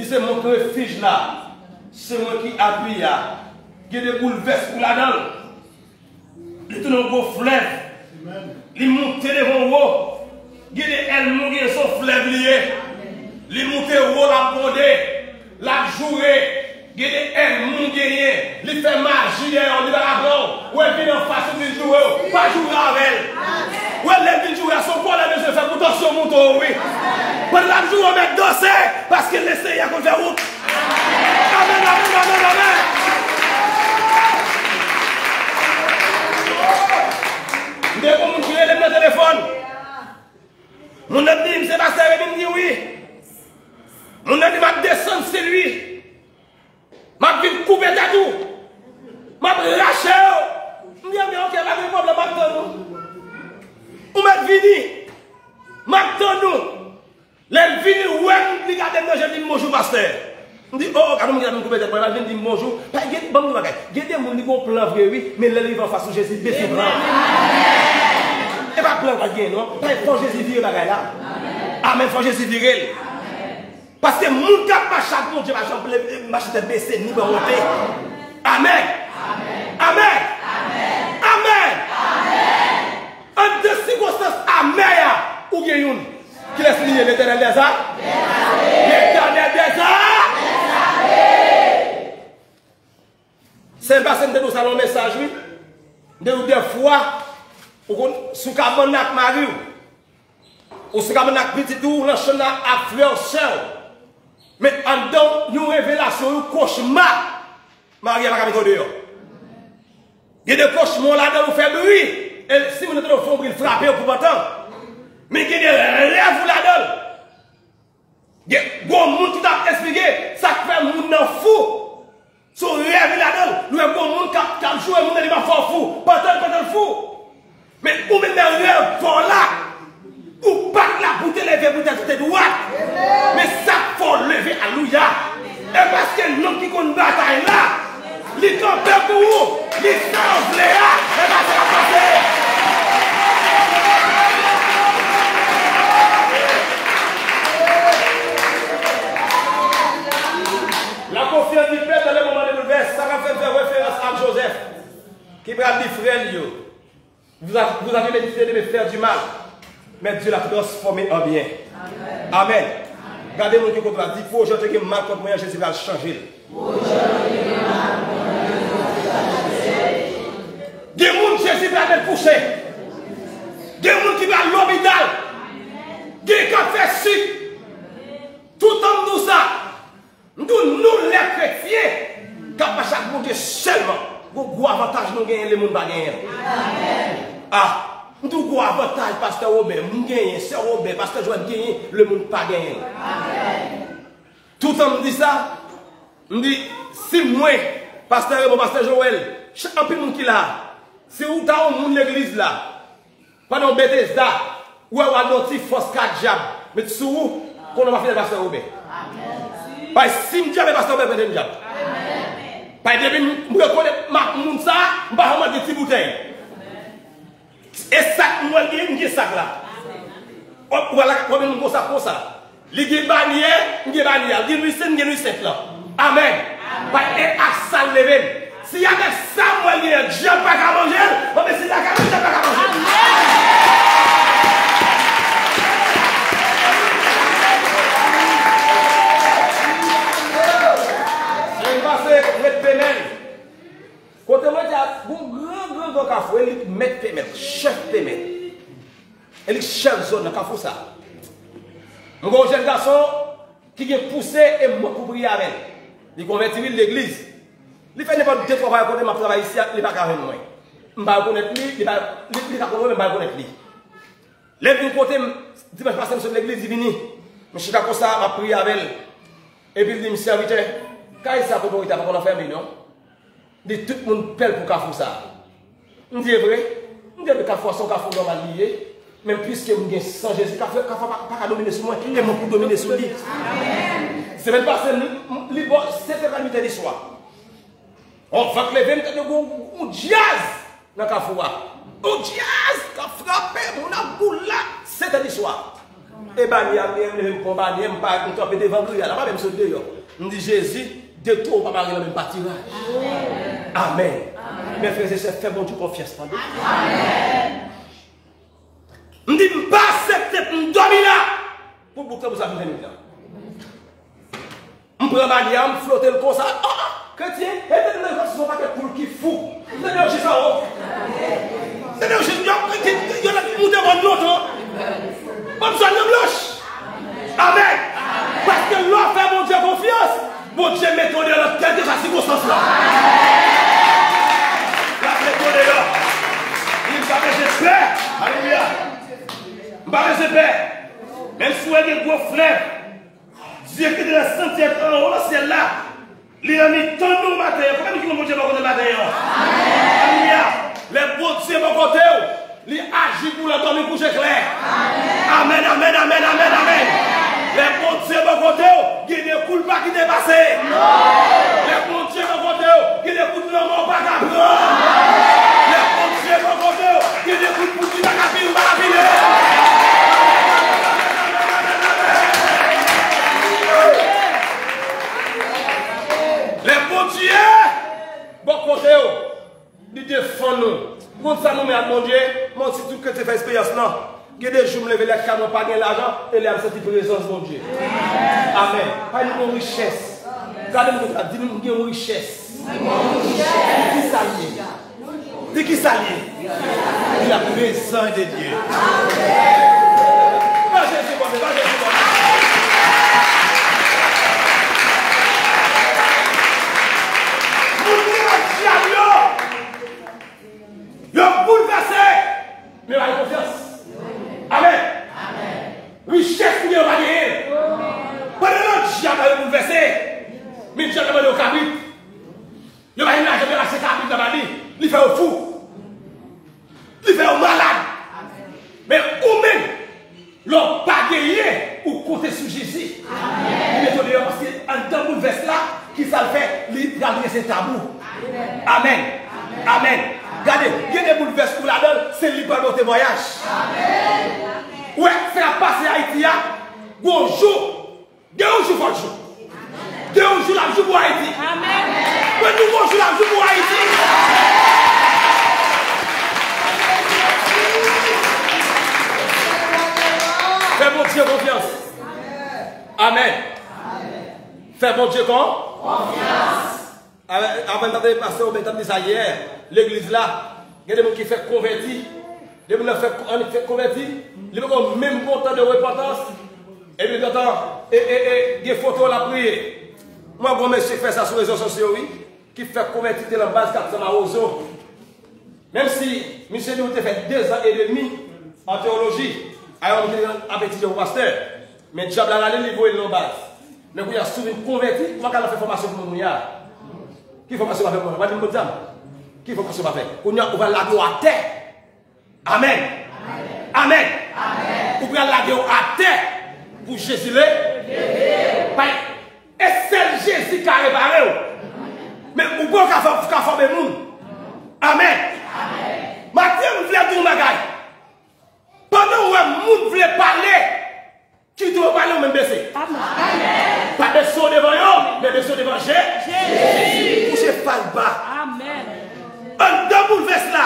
C'est mon refuge là. C'est moi qui appuie là. Il y a des bouleversements pour la dalle. Il y a un beau fleuve. Il monte devant haut. Il y a des ailes qui sont fleuves liés. Il monte haut la bondée. La jouer. Il y a des ailes qui il fait magie derrière. Il va la blanc. Ou elle vient en face de jouer. Pas jouer avec elle. Ou elle vient jouer à son corps. Elle vient faire pour danser son moto. Oui. Pour la joue, on met danser parce qu'elle essaye à faire route. Amen, amen, amen, amen. Dès qu'on me dit le téléphone, mon ami dit, c'est pas ça, il me dit oui. Mon ami m'a descendu, c'est lui. M'a vu couper tatou. M'a lâché. Je me dis, ok, pas de problème, m'a m'a vini. M'a les vignes, ouais, ils regardent moi, je dis bonjour, pasteur. Je dis, oh, quand on regarde couper tête, je dis bonjour. Il y a des gens qui ont plan vrai, oui, mais les livres en face de Jésus, baissez blanc. Et pas plan pas bien, non? Il faut Jésus virer la là. Amen, il faut Jésus virer. Parce que mon cap marche chaque monde, je vais jamais marcher tête baissée, ni pas monter. Amen. Amen. Amen. En deux circonstances, amen, ou bien une. Qui laisse lier l'éternel des arts? L'éternel des arts? C'est un bassin de nous allons message, oui. Des fois, Sous Kabanak Marie, ou sous Kabanak Petit ou l'enchaînement à frère seul. Mais en dedans, une révélation, un cauchemar. Marie a la caméra dehors. Il y a des cauchemars là-dedans, vous faites bruit. Et si vous êtes dans le fond, il frappe pour m'entendre. Mais il y a des rêves là-dedans. Il y a des gens qui t'a expliqué, ça fait un monde fou. Son rêve là-dedans, nous avons un monde qui a joué, un monde qui va faire fou. Pas fou. Mais où même un rêve pour là, ou pas là pour te lever pour te droite. Mais ça faut lever, alléluia. Et parce que l'homme qui compte bataille là, il tombe pour vous, il s'en là, et ça va passer. La confiance du Père dans le moment de l'univers, ça va faire référence à Joseph, qui va dire frère, vous avez médité de me faire du mal, mais Dieu l'a transformé en bien. Amen. Regardez-moi qui va dire, pour aujourd'hui que mal contre moi, Jésus va changer. Des gens Jésus va être couché. Des gens qui vont à l'hôpital. Des gens qui fait ci. Tout en tout ça. Nous les chrétiens, quand chaque monde seulement, vous avez un avantage, nous gagnons, les gens pas gagner. Ah, nous avons un avantage, pasteur Robert, nous gagnons, c'est Robert, pasteur Joël gagner, le monde pas gagner. Tout en me dit ça, me dit, si moi, pasteur Joël, chaque monde qui là, si vous avez un monde l'église là, pendant Bethesda, ou avoir un petit force 4 diables, mais sous vous, qu'on va faire le pasteur Robert. Parce que si je dis que pasteur Robert, je vais faire. Parce que je reconnais ma ça, je vais faire des petites bouteilles. Et ça, moi, je vais sac là. Voilà, comment on fait ça pour ça. Il y a des bannières, il y a des bannières. Il y a des scènes, il y a des scènes là. Amen. Parce que à ça, lever. S'il y a des ça, moi, je n'ai pas qu'à manger. Mais s'il y a des ça, je n'ai pas qu'à manger. Quand on a un grand café, il met paiement, chef paiement. Il est chef zone dans le café ça. Un jeune garçon qui est poussé et mort pour prier avec. Il convertit l'église. Il fait n'importe quel travail quand il travaille ici, il va pas carrément moi. Je ne vais pas connaître lui, il va pas connaître lui. Les vins côté, dimanche passé sur l'église, il vient. Je suis comme ça, je prie avec elle. Et puis il dit, monsieur serviteur, quand il s'est pour qu'on a fermé, non? Il dit, tout le monde pèle pour faire ça. Je dis, vrai? Je dis, que son café normal lié. Même puisque je suis sans Jésus, il ne pas dominer sur moi, il est pour dominer sur lui. C'est même pas c'est la nuit du soir. On va que les 24 de un jazz dans le café. Un jazz qui a frappé mon boule là, c'est du soir. Et bien, il y a un combat, il y a un pas de devant lui, il y a même ce dehors. On dit Jésus, de tout, on va pas arriver dans le même pâturage. Amen. Mes frères et sœurs, fais bon Dieu confiance. Amen. Je dis, je ne pas accepter, je ne domine pour que vous avez venir là. Je prends ma ligne, je flotte le comme ça. Ah, chrétien, et tu ne pas que pour qui fou. Tu ne sais pas où. Tu ne sais pas où. Pas besoin de blanche. Amen. Parce que l'on fait mon Dieu confiance. Mon Dieu met dans la tête de sa circonstance là. La tête de là. Il va me faire. Alléluia. Même si vous avez des gros frères, Dieu qui est de la centième en haut, c'est là. Il a mis tant de matin. Pourquoi nous disons que Dieu va côté matin? Alléluia. Les bons Dieu vont côté. Il agit pour l'endormir pour coucher clair. Amen, amen, amen, amen, amen. Les bons Dieu vont côté. Il ne coule pas qui dépasse. Les bons Dieu vont côté. Il ne coule pas qu'à prendre. Les bons Dieu vont côté. Il ne coule pour qui va capiller. Bon côté, il défend nous. Quand ça nous met à mon Dieu, moi si tout que tu fais expérience, non. Il y a des jours, je me lève les caméras, pas de l'argent, et là, c'est une présence de mon Dieu. Amen. Pas une richesse. Regardez-moi, dis-nous qu'il y a une richesse. Dis qui s'allie. Dis qui s'allie. La présence de Dieu. Va Jésus, va Jésus. Vous bouleversé, mais vous avez confiance. Amen. Richesse qui est variée. Pendant que Dieu va bouleverser, mais Dieu va aller au cabrit. Il va aller racheter cabrit dans la vie. Il fait au fou. Il fait au malade. Mais ou même, l'on pas gagné ou compter sur Jésus. Il est donné parce qu'en temps bouleverse là, qui ça le fait, il va laisser tabou. Amen. Amen. Regardez, il y a des bouleversements pour la donne, c'est libre dans tes voyages. Amen. Ouais, c'est la passe à Haïti. Bonjour. De où je vois jour? De où je la joue pour Haïti? Amen. De où je la joue pour Haïti? Fais mon Dieu confiance. Amen. Fais mon Dieu confiance. Avant de passer au temps de ça hier, l'église là, il y a des gens qui font convertir, des gens qui font convertir, ils ont même content de repentance, et puis d'autant, des photos la prière. Moi, bon monsieur fait ça sur les réseaux sociaux, oui, qui fait convertir dans la base 400 à Ozo. Même si monsieur nous a fait 2 ans et demi en théologie, alors on est appétit au pasteur, mais diable à l'année niveau est dans la base. Mais vous avez souvent converti, moi quand on fait formation pour nous, qui formation va faire pour nous? Qui formation va faire? On va la à terre. Amen. Amen. On va la à terre pour Jésus. Et c'est Jésus qui a réparé. Mais on peut pas former le monde. Amen. Mathieu, vous voulez dire une bagaille. Pendant que le monde voulait parler, qui doit parler au même baisser? Pas de saut devant eux, mais de saut devant Jésus. Couchez pas le bas. Amen. Un double veste là.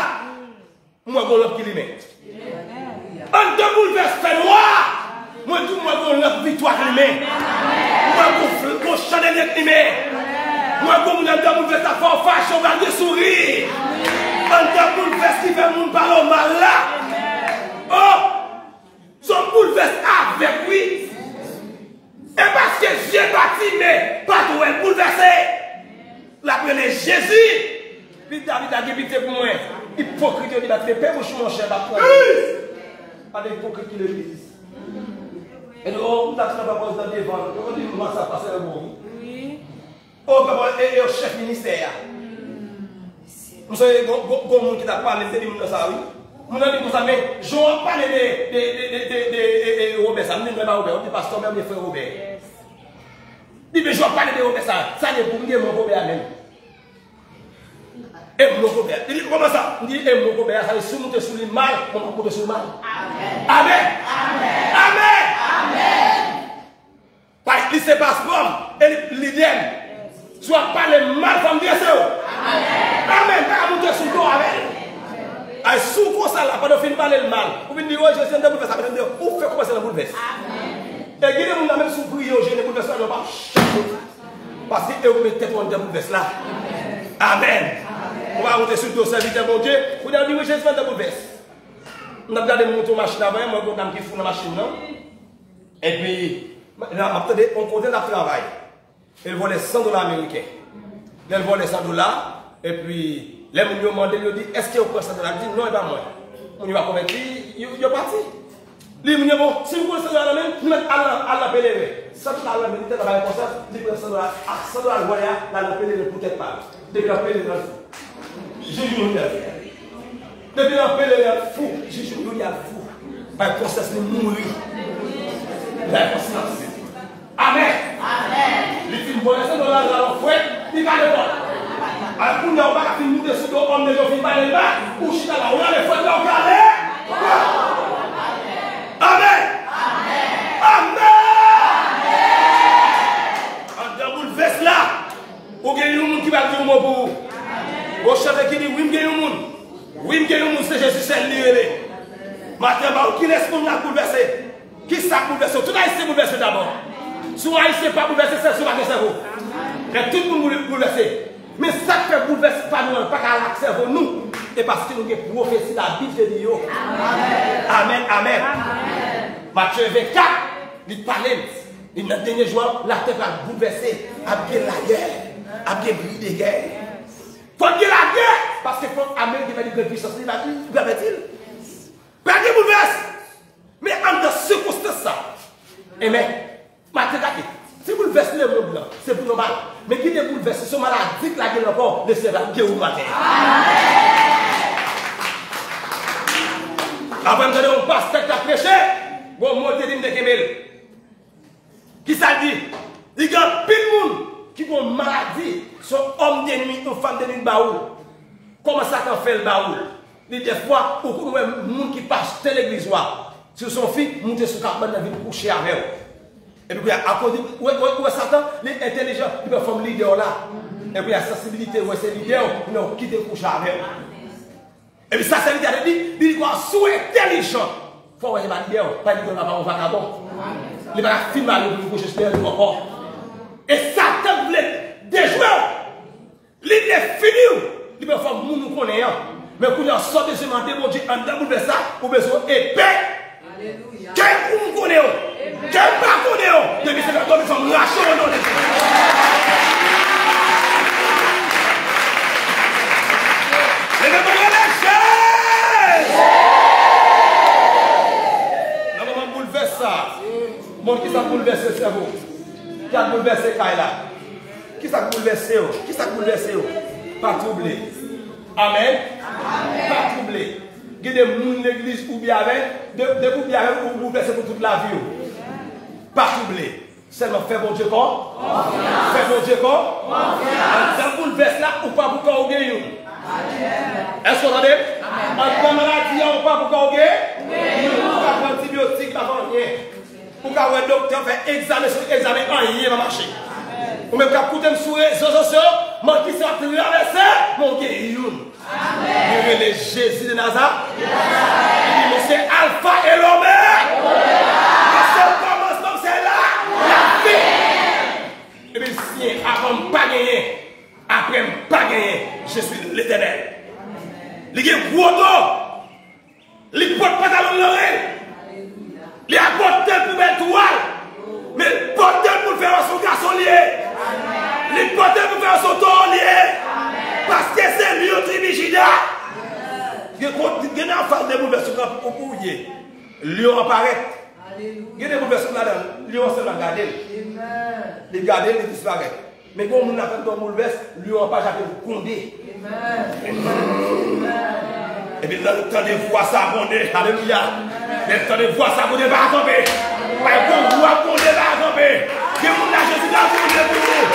Moi, je l'homme qui lui met. Un double veste fait noir. Moi, tout le monde, l'homme victoire qui lui met. Moi, je chandelier qui lui met. Moi, je suis un double veste à faire fâche, on va le sourire. Un double veste qui fait mon parole mal là. Oh! Son bouleverse avec lui. Et parce que Dieu bâti, mais pas tout est bouleversé. La prenez Jésus. Puis David a débité pour moi. Hypocrite, il a fait peur, mon cher. Pas d'hypocrite qui le dit. Et nous, on a pas posé dans le devant. On dit comment ça passe le bon. Oh, et au chef ministère. Vous savez, comment qui t'a parlé, c'est lui qui ça, oui. Mon ami, vous savez, je vais parler de Robert, ça ne me pas Robert, on dit pasteur, même les frères Robert. Je vais parler de Robert, ça n'est pour moi, mon Robert même. Et mon Robert. Il dit comment ça? Il dit, et mon Robert, ça veut surmonter sur le mal, on va monter sur le mal. Amen. Amen. Amen. Amen. Parce qu'il se passe comme, et l'idée, soit parler mal comme Dieu. Amen. Amen. Pas monter sur le dos, amen. A sous quoi ça là, pendant fin parler le mal. Vous venez dire, oh, je suis un bouleverse, ça veut dire, où fait commencer le bouleverse? Et il y a des gens même sous prier, je ne bouleverse pas. Parce que vous mettez tout en bouleverse là. Amen. On va monter sur le dos, serviteur mon Dieu. Vous avez dit, oui, je suis un bouleverse. On a regardé mon machine avant, moi, je suis qui fout la machine, non? Et puis, on compte le travail. Elle volait $100 américains. Elle volait $100, et puis, les gens me demandent, ils disent, est-ce que vous prenez $100? Ils disent, non, pas moi. On y va convertir, ils sont partis. Les gens me disent, bon, si vous prenez $100 même, vous mettez à l'appeler. $100 même, vous mettez à la réponse, vous prenez $100, $100, voilà, l'appeler pour peut-être pas. Depuis l'appeler, il est fou. Jésus nous dit, depuis l'appeler, il est fou. Jésus nous dit, fou. Par le process, il mourir. La conscience. Amen. Amen. Les filles, vous prenez $100 dans leur fouet, ils va le voir. Alors, pour nous, on va finir de ce homme de l'office par les mains, ou chita là, on a les fois de l'encarner. Amen. Amen. En double veste là, ou gagne un monde qui va dire un mot pour vous. Au chef qui dit, oui, gagne un monde. Oui, gagne un monde, c'est Jésus, c'est lui. Maintenant, qui laisse mon âme bouleverser? Qui ça bouleverser? Tout haïtien bouleversé d'abord. Si un haïtien pas bouleversé, c'est sur la cerveau. Mais tout le monde bouleversé. Mais ça fait bouleverser pas nous, pas qu'à l'accès pour nous. Et parce que nous avons prophétie la Bible de Dieu. Amen. Amen. Matthieu 24, il parle. Dans le dernier jour, la terre va bouleverser. Après la guerre. Après bruit de guerre. Il faut dire la guerre. Parce que pour Amérique qui va dire que puissance, il va dire, permet-il? Pas de bouleverse. Mais en de circonstances, et mais, si vous bouleversez le monde, c'est pour normal. Mais qui est bouleversé, ce maladie que la guerre encore, le cerveau qui est au matin. Après, on passe à prêcher, on monte de Kemel. Qui ça dit? Il y a pile de monde qui ont une maladie, sont hommes de nuit, ou femmes de nuit, baoul. Comment ça qu'on fait le baoul? Des fois, beaucoup de gens qui passent à l'église, sur son fils, monter sur le carpet, il vient coucher avec eux. Et puis, à cause de Satan, les intelligents, ils peuvent faire leader là. Et puis, la sensibilité, ouais, c'est leader, ils ont quitté le coucher avec eux. Et puis, ça, c'est leader, il dit quoi, sous intelligent. Il faut voir les leader, pas dire qu'on va pas un vagabond. Il va filmer le coucher sur le encore. Et Satan voulait déjouer. L'idée est finie. Il peut faire nous connaître. Mais quand on sort de ce matin, on dit, on a bouleversé ça, on a besoin d'épée. Quel vous connaît? Quel pas connaît? Depuis que nous sommes lâchés au nom de Dieu. Les gens nous avons bouleversé ça. Mon qui s'est bouleversé le cerveau? Qui a bouleversé Kaila? Qui s'est bouleversé? Qui s'est bouleversé? Pas troublé. Amen. Pas troublé. Il y a des gens de l'église ou bien avec, des bien avec ou bouleversé pour toute la vie. Pas troublé. Seulement fait bon Dieu quoi? Fait bon Dieu quoi? Dans le bouleverse là, ou pas pour qu'on gagne. Est-ce qu'on entend? En temps maladie, ou pas pour qu'on gagne? Ou pas pour antibiotiques, pas pour rien. Ou pas pour un docteur fait examen sur examen, rien va marcher. Ou même quand vous êtes sur les réseaux sociaux, moi qui suis traversé, mon guérison. Amen. Le Jésus de Nazareth. Il dit, c'est Alpha et l'Oméga. C'est le commencement, c'est là. La vie. Et bien, si avant de ne pas gagner, après ne pas gagner, je suis l'Éternel. Il y a gros dos. Il porte pantalon de l'oreille. Il apporte tel pour mettre toile. Mais il porte tel pour faire son garçon lié. Il porte tel pour faire son tour lié. Parce que c'est lui qui est vigile. Il y a une phase de bouleversement pour couiller. Lion apparaît. Il y a des bouleversements là-dedans. Lion se l'a gardé. Il garde, il disparaît. Mais quand on a fait un bouleverse, Lion n'a pas jamais condé. Et puis, le temps de voir ça, condé. Alléluia. Le temps de voir ça, condé va tomber. Parce qu'on voit condé va tomber. Que mon âge est là pour vous.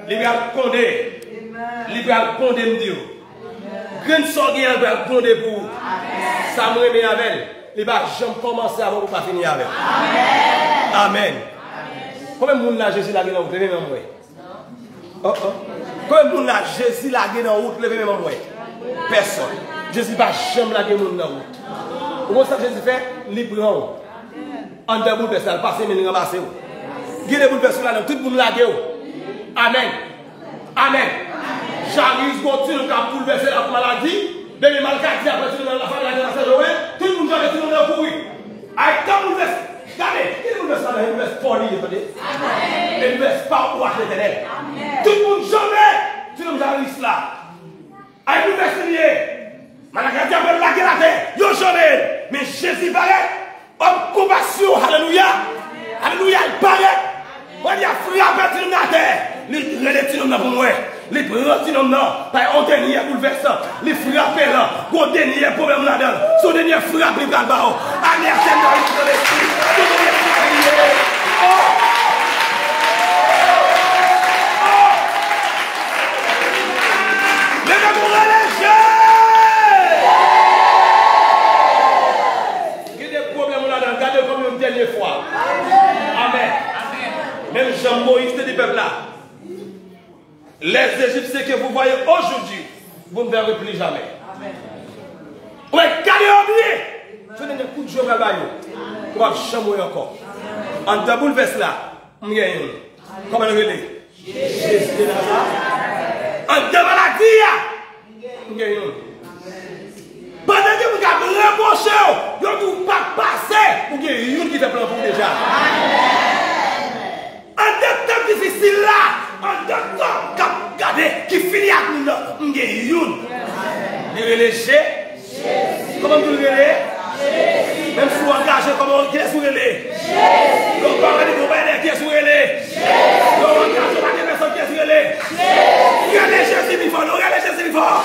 Libéral condé. Libéral condé Dieu. Grand sorgué va condé pour. Ça me remet avec. Il va jamais commencer avant de pas finir avec. Amen. Combien de monde là Jésus l'a gagné dans route levez même moi. Combien de monde là Jésus l'a gagné dans route levez même moi. Personne. Jésus va jamais la gagner dans route. Comment ça Jésus fait? Il prend. En debout de ça, passer mais il ramasser. Il y a des bouleversements là, tout le monde l'a gagné. Amen. Amen. J'arrive, continue à bouleverser la maladie. Dès que maladie après tout la famille de la Joël, tout le monde va tout le monde va courir. Avec tant de bouleversements. Regardez, qui nous laisse là, il ne laisse pas lui, il ne laisse pas au roi de l'Éternel. Tout le monde jamais, tout le monde arrive là. Avec nous bouleverser, maladie après la guerre à terre, yo jamais. Mais Jésus paraît, homme compassion, alléluia. Alléluia, il paraît. On y a frappé tout la terre. Les relève tout le monde pour moi. Les prend tout le monde par un dernier bouleversant. Les frappé là. Pour dernier problème là-dedans. Son dernier frappe les bras bas. Alertez dans l'esprit. Les gens pour il y a des problèmes là-dedans. Regardez comme une dernière fois. Amen. Même Jean-Moïse te dit peuple là. Les Égyptiens que vous voyez aujourd'hui, vous ne verrez plus jamais. On va caler au pied. Je donne un coup de jeu à Bayo. On va chamouer encore. En ta bouleverse là, on gagne. Comment le relais? Jésus de Nazareth. En ta maladie, on gagne. Pendant que vous avez rebouché, vous ne pouvez pas passer. Vous avez une qui fait plan pour déjà. En tant que difficile là, en tant que regardez, qui finit avec nous là, vous avez une. Vous relégez. Comment vous relégez? Même si vous engagez, comment qui est-ce que vous relégez? Donc, parlez de vous, qui est-ce que vous relégez? Donc, engagez pas des personnes qui est-ce que vous relégez? Regardez Jésus vivant, regardez Jésus vivant.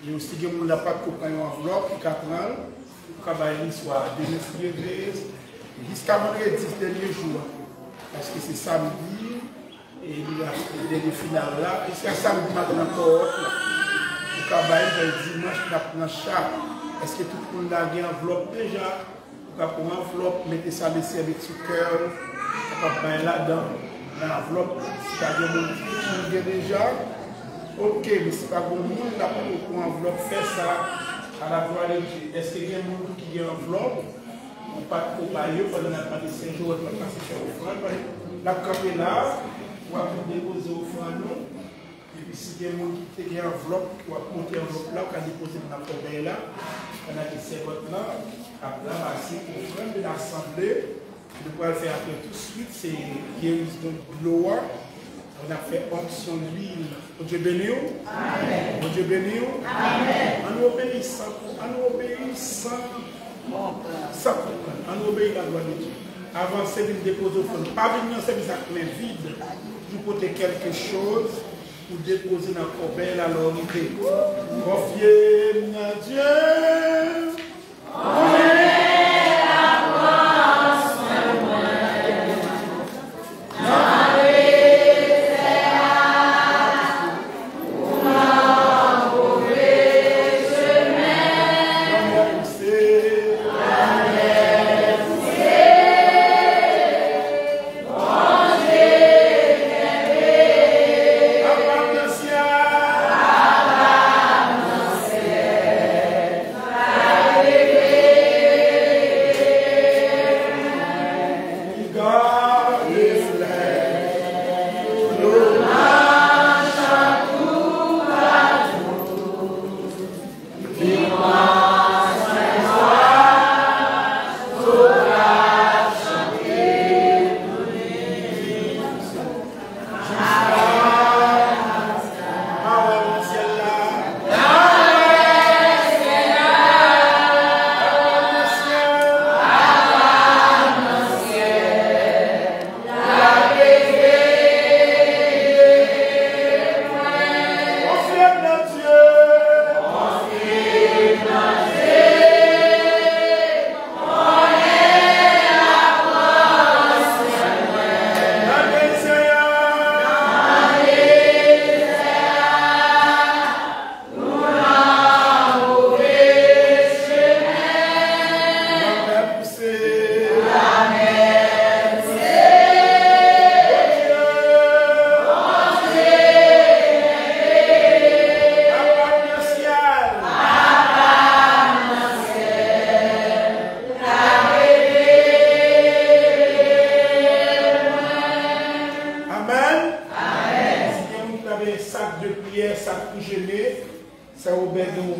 Et aussi, il n'y a pas de copain en enveloppe pour 4 ans, pour travailler soit démonstrer jusqu'à vendredi, dernier jour. Parce que c'est samedi, et il y a le dernier final là, et c'est samedi matin encore. Pour travailler dimanche, pour prendre chat. Est-ce que tout le monde a une enveloppe déjà? Pour prendre une enveloppe, mettez ça les serviettes sous cœur, pour prendre là-dedans, dans l'enveloppe, si tu as des gens qui ont déjà. Ok, mais c'est pas bon monde là pour enveloppe faire ça à la gloire de Dieu. Est-ce qu'il y a des gens qui ont enveloppe ou pas de copain pendant la partie 5 jours, on va passer faire offrande. La campé là, on va déposer offrande. Et puis si il y a des gens qui ont enveloppe, on va monter enveloppe là, on va déposer dans la corbeille là, on a des servantes là, après ramasser offrande de l'assemblée. On va le faire après tout de suite, c'est guérison de gloire. On a fait onction d'huile. Dieu béni. Amen. Dieu béni. Amen. On nous obéit sans on nous obéit la gloire de Dieu. Avant de venir déposer au fond, pas venir dans service avec main vide, pour porter quelque chose, pour déposer dans la corbeille à l'orité. Confiez à Dieu. Amen.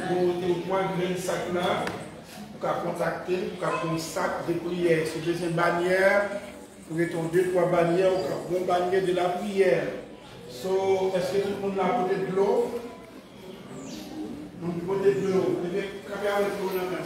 un sac là, pour contacter, pour un sac de prière. C'est deuxième bannière, pour ton 2-3 bannières, ou un bannière de la prière. So, est-ce que tout le monde a côté de l'eau? Donc, côté de l'eau. Vous devez camper avec l'eau dans la main.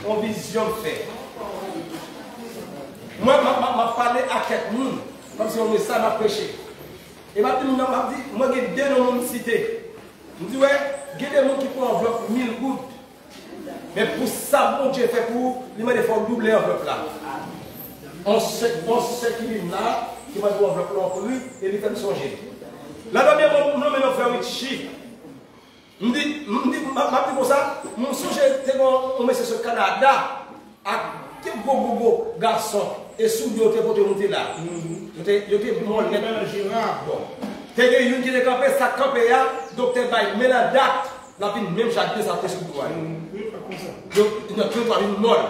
On vision fait. Moi, je parlé à quelqu'un, comme si on me ça m'a prêché. Et ma dit, moi, j'ai deux dans mon cité. Je dis, ouais, il y a des gens qui font enveloppe 1000 gouttes. Mais pour ça, bon Dieu fait pour, il m'a dit, il faut doubler l'enveloppe là. On sait qu'il est là, qui va doubler l'enveloppe là pour lui, et il fait me songer. La dernière fois, je vais faire un chi. Je dis comme ça, mon sujet était on met sur Canada, à quel beau garçon, et sous le côté pour monter là. Il était bon, il était un gérard. Il y a une qui est campé, ça campé là, docteur Baye, mais la date, la vie même chaque deux, ça fait sur le toit. Donc, il y a deux, trois minutes morts.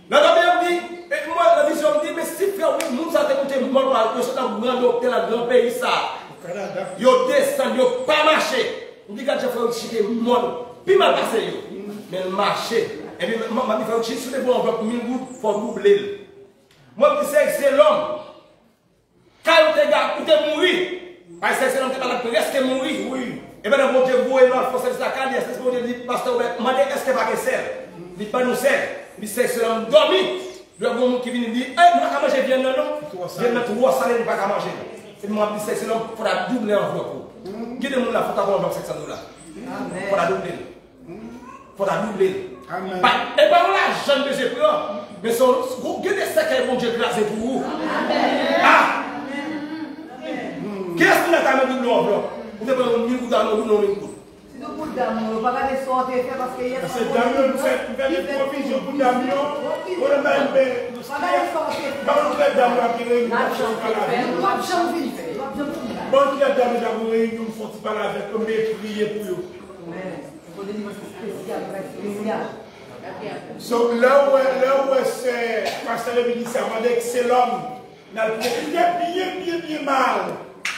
La dernière dit, et moi, la vision me dit, mais si frère, nous, ça t'a coûté mort, je suis dans un grand docteur, un grand pays, ça. Ils descendent, ils n'ont pas marché. Je dis que j'ai fait un chiquet mort, puis mal passé. Mais le marché, et puis je fait un chiquet sur les bons enveloppes, 1000 gouttes, il faut doubler. Moi, je dis c'est l'homme. Quand il est mort, parce que c'est l'homme qui est presque mort. Et bien, le bon Dieu, vous et moi, il faut se dire, est-ce que vous dites, pasteur, est-ce que pas que c'est? Il dit pas nous c'est. Il dit c'est l'homme dormi. Le bon qui vient dire, eh, nous pas manger bien, non, non. Viens mettre 3 salaires, nous pas manger. Et moi, je dis c'est l'homme pour la doubler enveloppe. Qui est le monde là, il faut avoir $500. Pour la doubler. Pour la doubler. Et pas l'argent que j'ai pris, mais son groupe, il y a des secrets bon Dieu grâce pour vous. Ah! Qu'est-ce que tu as mis dans l'enveloppe? Vous avez mis 1000 gouttes dans l'enveloppe. Si nous pouvons d'amour, pas garder sortir faire parce qu'il y a c'est d'amour, vous faites des provisions pour d'amour. Vous ne même pas de d'amour à qui bon, qui a d'abord d'amour et nous font parler avec eux, mais prier pour eux. So, là où c'est, pasteur le ministre, c'est l'homme. Il est bien mal.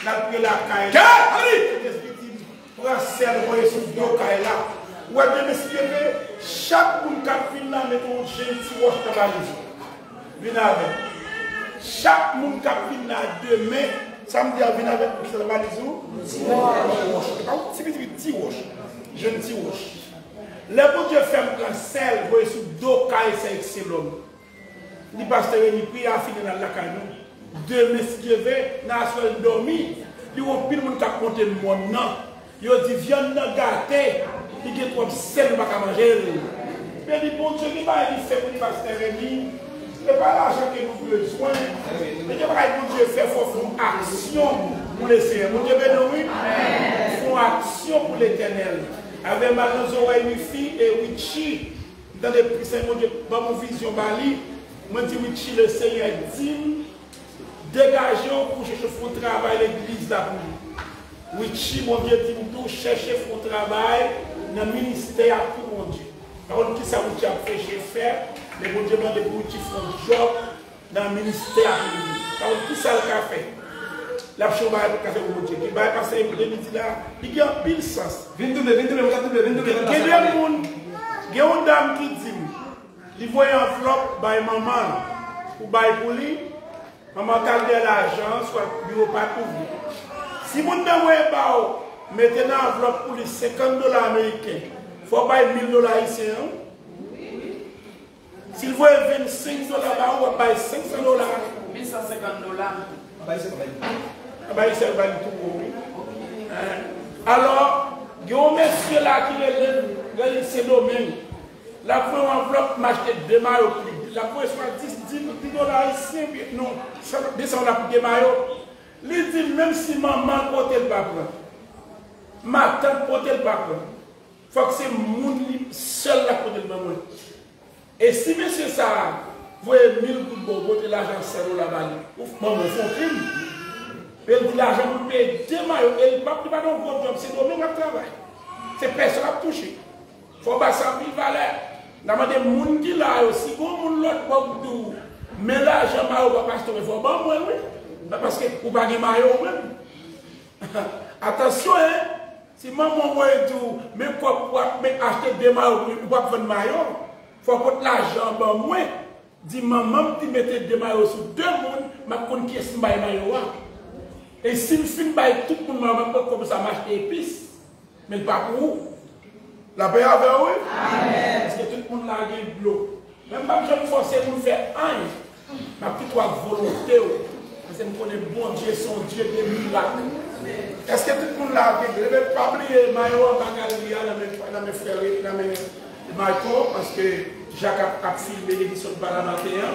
Il a pris la caille. Pour un seul voyer sur le dos caille là. Ou bien, monsieur, chaque monde qui a fini là, met un gentil wash dans la liste. Venez avec. Chaque monde qui a fini là, demain, samedi, venez avec la valise. C'est petit wash. Gentil wash. Le bon Dieu fait un sel, voyez sur le dos caille, c'est excellent. Le pasteur, il prie à finir dans la caille. Demain, si Dieu veut, n'a pas dormi. Il y a plus de monde qui a compté le monde. Il a dit, viande gâtée. Il y a trop de sel, il ne va pas manger. Mais il dit, bon Dieu, il va fait pour le pasteur Rémi. Ce n'est pas l'argent que nous avons besoin. Mais il va bon Dieu faire une action pour les Seigneurs. Mon Dieu, béni, ils font action pour l'éternel. Avec Madame Zoé, Wifi et Wichi, dans les prix, mon Dieu, dans mon vision Bali, moi je dis Wichi, le Seigneur dit, dégageons pour chercher un travail à l'église d'Apouli. Wichi, mon Dieu, dit, nous chercher un travail dans le ministère pour mon Dieu. Par contre, qui ça vous a fait faire, mais mon Dieu m'a dit pour Wichi faire un job dans le ministère pour lui. Par contre, qui ça le fait? La chose va être café pour mon Dieu. Qui va passer pour les midi là, il y a un pile sens. Il y a une dame qui dit, il voit une enveloppe par maman ou pour lui. Maman garde l'argent, soit bureau pas pour vous. Si vous n'avez pas, mettez dans l'enveloppe pour les $50 américains. Il faut payer $1000 ici. S'il veut $25, vous payez $500. $1,500. Alors, il y a un monsieur là qui est dans ce domaine. La première enveloppe m'a acheté 2 maillots. La première soit $10 ici, non, descend là pour 2 maillots. Il dit même si maman porte le papa, ma tante porte le papa, il faut que c'est mon seul là pour le maman. Et si monsieur ça, voyez 1000 pour botter l'argent c'est là-bas. Maman font crime. Elle dit l'argent pour payer 2 maillots. Elle ne peut pas dans gros job, c'est nous-mêmes qui travaillons. C'est personne qui a touché. Il faut pas ça 1000 valeurs. Dans des gens qui là aussi, quand on l'autre beaucoup mais l'argent maillot pas pasteur, il faut pas moi oui. Parce que vous pas de maillot même. Attention hein. Si maman voit tout, même pour acheter 2 maillots pour vendre maillot, il faut que l'argent ben moi. Dis maman qui mettait 2 maillots sur 2 monde, m'a connait qui est maillot. Et si je finis par tout le monde, comme ça marche épices, mais pas pour vous. La paix avec vous? Amen. Parce que tout le monde a gagné de l'eau. Même pas que je me force pour faire un, ma petite volonté. Parce que je connais bon Dieu, son Dieu des miracles. Est-ce que tout le monde l'a gagné? Je ne vais pas oublier Mayo en Bagalia dans mes frères, dans mes Michael, parce que Jacques a filmé l'édition de Balamatéen.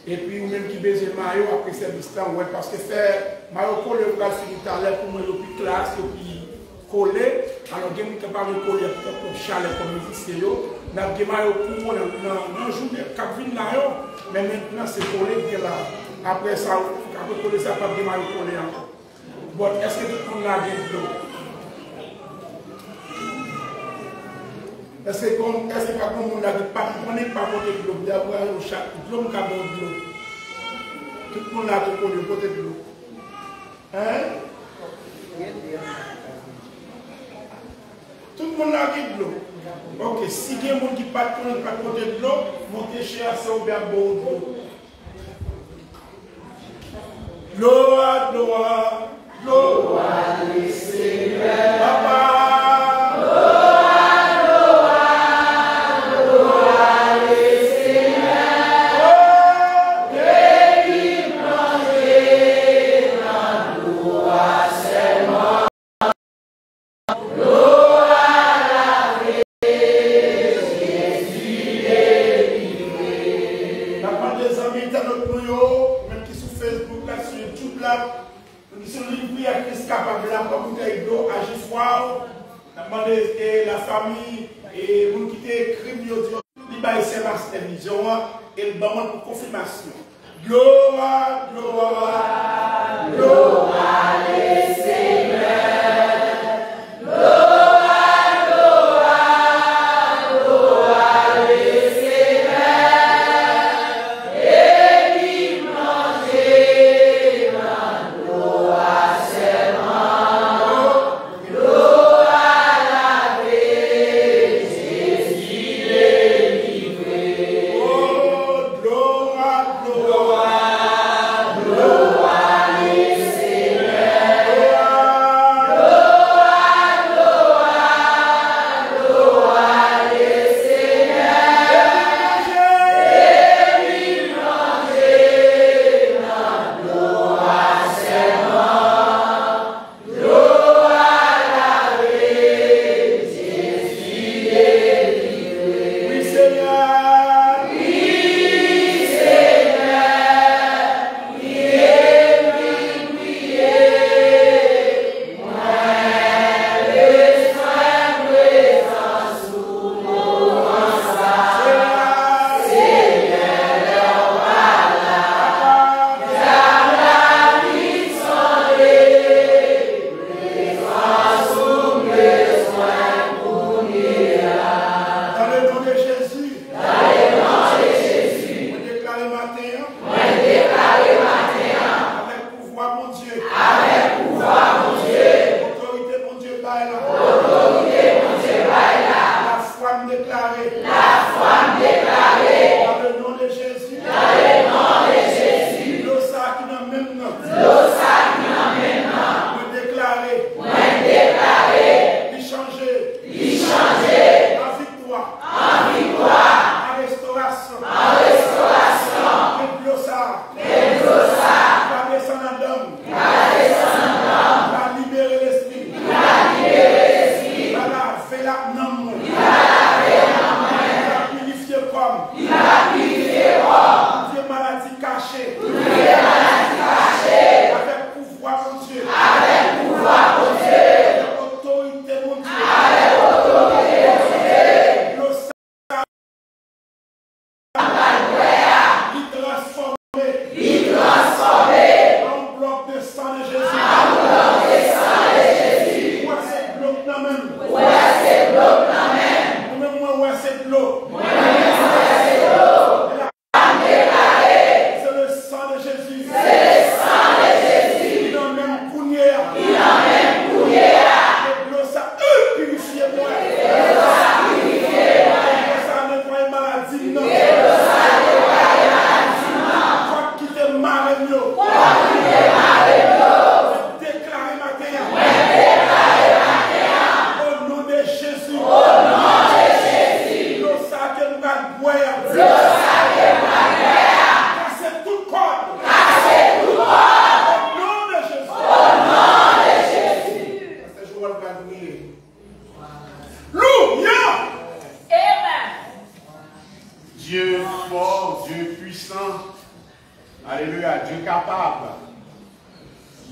Et puis, ou même qui baise Mayo après service temps, ouais, parce que faire Mayo coller au cas finit à l'air pour moi, le plus classe, et puis coller. Alors, il y a des gens qui coller pour chalet comme musicien. Il y a des Mayo pour moi, dans un jour, quand il vient là, mais maintenant, c'est coller qui est là. Après ça, après coller ça, pas de Mayo coller encore. Bon, est-ce que tout le monde a gagné de l'eau? Est-ce que comme on a dit, on n'est pas côté de l'eau, il y a un chat, de l'eau, de l'eau. Tout le monde a dit qu'on est côté de l'eau. Hein? Tout le monde a dit de l'eau. Ok, si il y a des gens qui ne sont pas côté de l'eau, montez chez assez ou bien bon de l'eau. Gloire, gloire, gloire, les Seigneurs. Papa. La famille et vous qui êtes crime, et le moment pour confirmation. Gloire, gloire, gloire, les Seigneurs. Gloire, gloire, gloire, les Seigneurs. Et qui manger la gloire seulement. Gloire à la paix, Jésus est livré. Oh, gloire, gloire, gloire, les Seigneurs. Gloire, gloire, gloire, les Seigneurs. Et lui manger la gloire seulement. Gloire à la paix, Jésus est livré. Oui, Seigneur. Oui, Seigneur. Priez, priez. Moi, le soin présent sous mon sang. Seigneur, voilà. Car la vie sonner. Présent sous mes soins pour nous. Dans le nom de Jésus. Dans le nom de Jésus. On déclare matin. On déclare matin. Avec pouvoir mon Dieu. Avec pouvoir mon Dieu. Autorité mon Dieu par là. Autorité mon Dieu par là. La foi me déclarée. La foi me déclarée. Dans le nom de Jésus. Dans le nom de Jésus. L'eau ça qui n'a même nom. L'eau ça qui n'a même nom. Me déclarer. Me déclarer. Lui changer. Lui changer. En victoire. En victoire. En restauration. En restauration. Que l'eau ça. Que l'eau ça. Va descendre en homme. Va descendre en homme. Va libérer l'esprit. Va libérer l'esprit. Va laver la nom. Il va laver la main. Il va purifier comme. Il va purifier comme. Dieu maladie cachée. Dieu maladie cachée.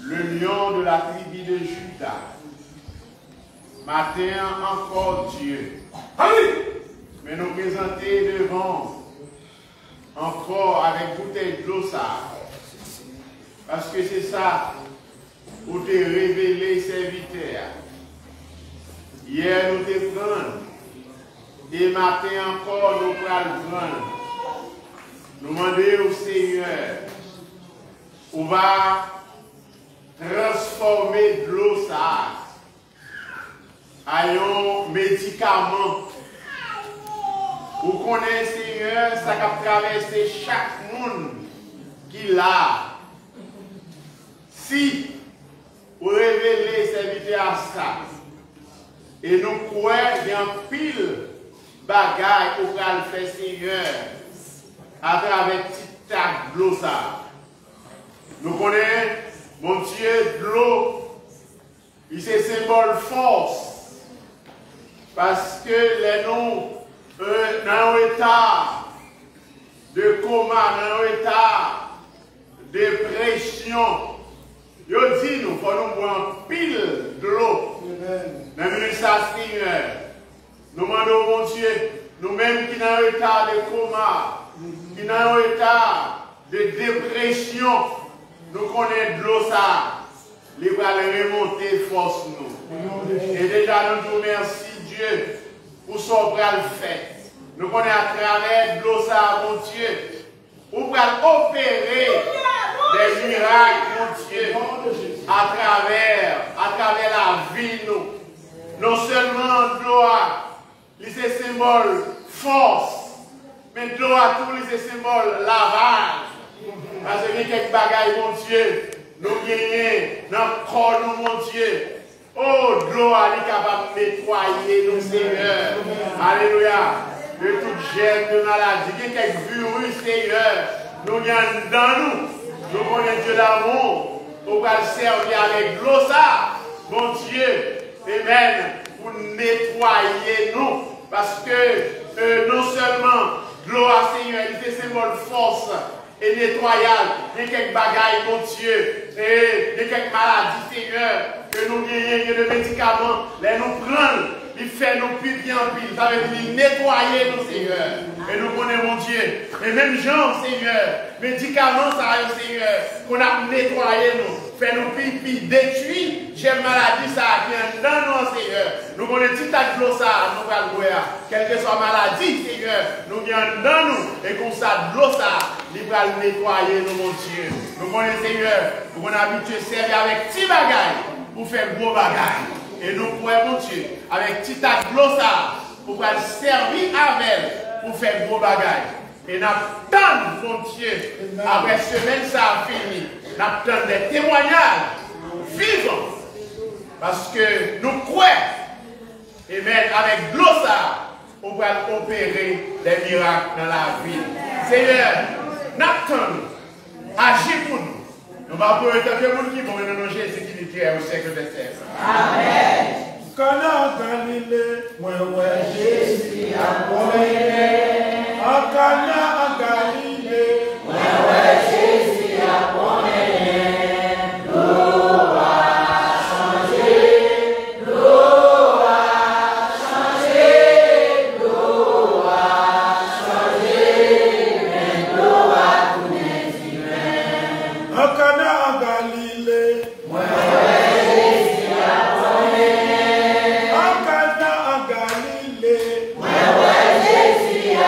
le lion de la tribu de Juda. Matin encore Dieu. Mais nous présenter devant encore avec bouteille de l'eau ça. Parce que c'est ça où te révélé serviteur. Hier nous te prendre. Et matin encore nous prenons prendre. Nous demandons au Seigneur, on va transformer de l'eau ça en médicament. Vous connaissez Seigneur, ça va traverser chaque monde qui l'a. Si vous révélez serviteur à ça, et nous croyons qu'il y a un pile bagaille pour le faire Seigneur à travers petit tac de l'eau ça. Nous connaissons, mon Dieu, de l'eau, c'est symbole force. Parce que les noms dans un état de coma, dans un état de pression, je dis nous, il faut nous boire un pile de l'eau. Dans le Seigneur, nous demandons, mon Dieu, nous-mêmes qui sommes dans un état de coma, qui sommes dans un état de dépression, nous connaissons de l'eau ça, les va remonter force nous. Et déjà nous nous remercions Dieu pour son bras le fait. Nous connaissons à travers de l'eau ça, mon Dieu, pour opérer des miracles, mon Dieu, à travers la vie nous. Non seulement de l'eau, c'est symbole force, mais de l'eau à tout, c'est symbole lavage. Parce que quelques bagailles, mon Dieu, nous gagnons dans le corps, mon Dieu. Oh, de l'eau, elle est capable de nettoyer nos Seigneur. Alléluia. De toute gêne de maladie. Il y a quelques virus, Seigneur. Nous gagnons dans nous. Nous connaissons Dieu d'amour. On va le servir avec de l'eau, ça. Mon Dieu. Amen. Pour nettoyer nous. Parce que non seulement de l'eau, Seigneur, il est symbole force et nettoyage. Il y a quelques bagailles, mon Dieu. Et il y a quelques maladies, Seigneur, que nous gagnons, de médicaments. Les nous prendre, il fait nous plus bien pile. Ça veut dire nettoyer nous, Seigneur. Et nous connaissons, mon Dieu. Et même gens, Seigneur, médicaments, ça, Seigneur, qu'on a nettoyé nous. Fait nous pipi, détruit, j'ai maladie, ça vient dans nous, Seigneur. Nous connaissons tout à l'eau, ça, nous allons voir. Quelle que soit maladie, Seigneur, nous viens dans nous. Et comme ça, de l'eau, ça, il va nettoyer nous, mon Dieu. Nous connaissons, Seigneur, nous avons habitué à servir avec petits bagailles pour faire gros bagailles. Et nous pouvons, mon Dieu, avec petit tas de l'eau, ça, pour servir avec pour faire gros bagailles. Et nous attendons, mon Dieu, après semaine, ça a fini. Nous attendons des témoignages vivants. Parce que nous croyons, et même avec de l'eau, ça, on va opérer des miracles dans la vie. Seigneur, nous attendons, agis pour nous. Nous allons être que nous qui vont nous Jésus qui nous tue au siècle des siècles. Amen. Cana Galilée, moi Jésus a bonné. Cana Galilée, moi Jésus a bonné. L'eau a changé, l'eau a changé, l'eau a changé, mais l'eau a tourné divin. Cana Galilée, moi Jésus a bonné. Cana Galilée, moi Jésus a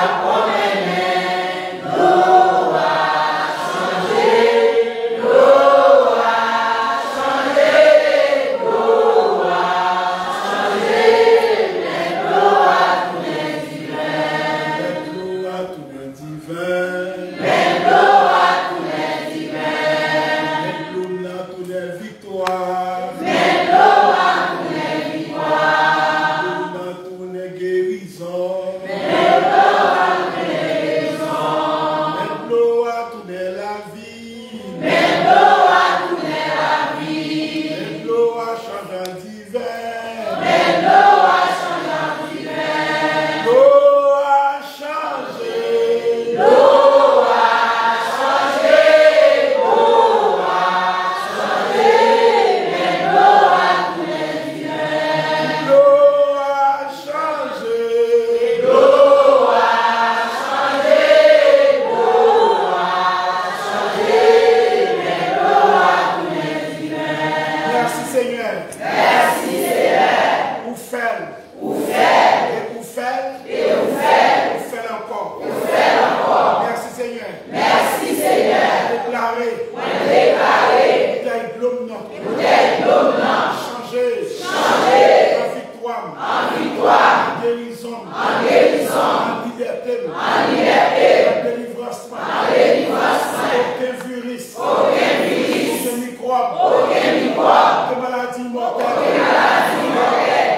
de maladie mortelle,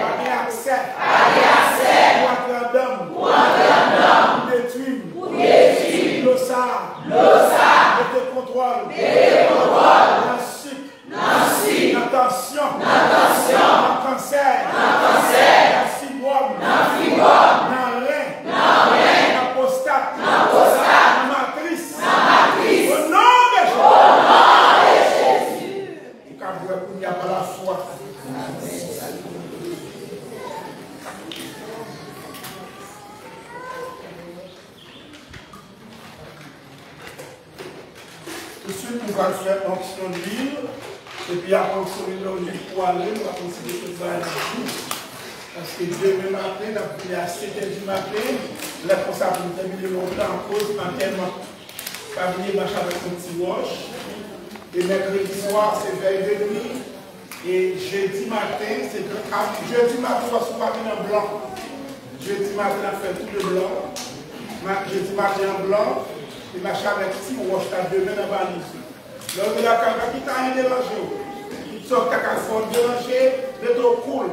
pas accès, ou détruire, le sang, de contrôle, la sucre, la tension, le cancer, la fibrome, la rein, la prostate, la matrice, au nom de Jésus. Car vous n'y a pas la foi. Tout de suite, nous allons faire onction d'huile. Et puis après onction d'huile pour aller, nous allons considérer que ça va être tout. Parce que demain matin, on a prié à 7h du matin, les responsables nous terminer longtemps en cause, matin, pas venir marcher avec un petit roche. Et mercredi soir, c'est veille de nuit. Et jeudi matin, c'est jeudi matin, on va se parler en blanc. Jeudi matin, on a fait tout le blanc. Jeudi matin en blanc. Et marcher avec un petit roche, à demain dans la valise. Donc, il y a quelqu'un qui t'a rien dérangé. Il sort quelqu'un qui faut déranger, c'est trop cool.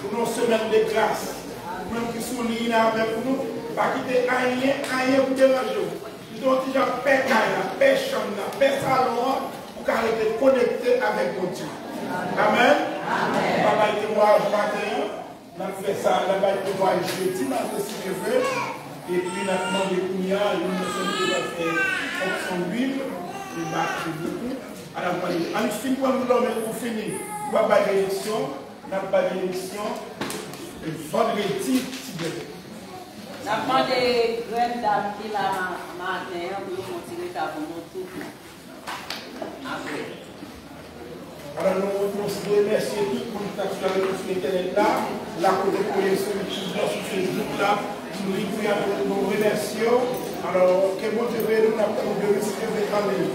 Pour nos semaines de grâce. Même qui sont liés avec nous, pas quitter rien pour déranger. Ils ont déjà paix, paix chambre, paix salon, pour être connecté avec mon Dieu. Amen. Papa était moi matin, on a fait ça, on a été moi jeudi, on a fait ce que je veux. Et puis on a demandé combien, on a fait fonction d'huile, et marqué beaucoup. Alors, on finit pour nous donner pour finir. On va pas d'élection. On n'a pas d'élection. Vendredi, on a demandé graines d'âme qui la matin pour nous continuer à vous tout. Après. Alors, nous remercions tout pour nous faire l'éternel là. La côté pour les solutions sur Facebook là. Nous remercions. Alors, que bon Dieu nous avons de recevoir les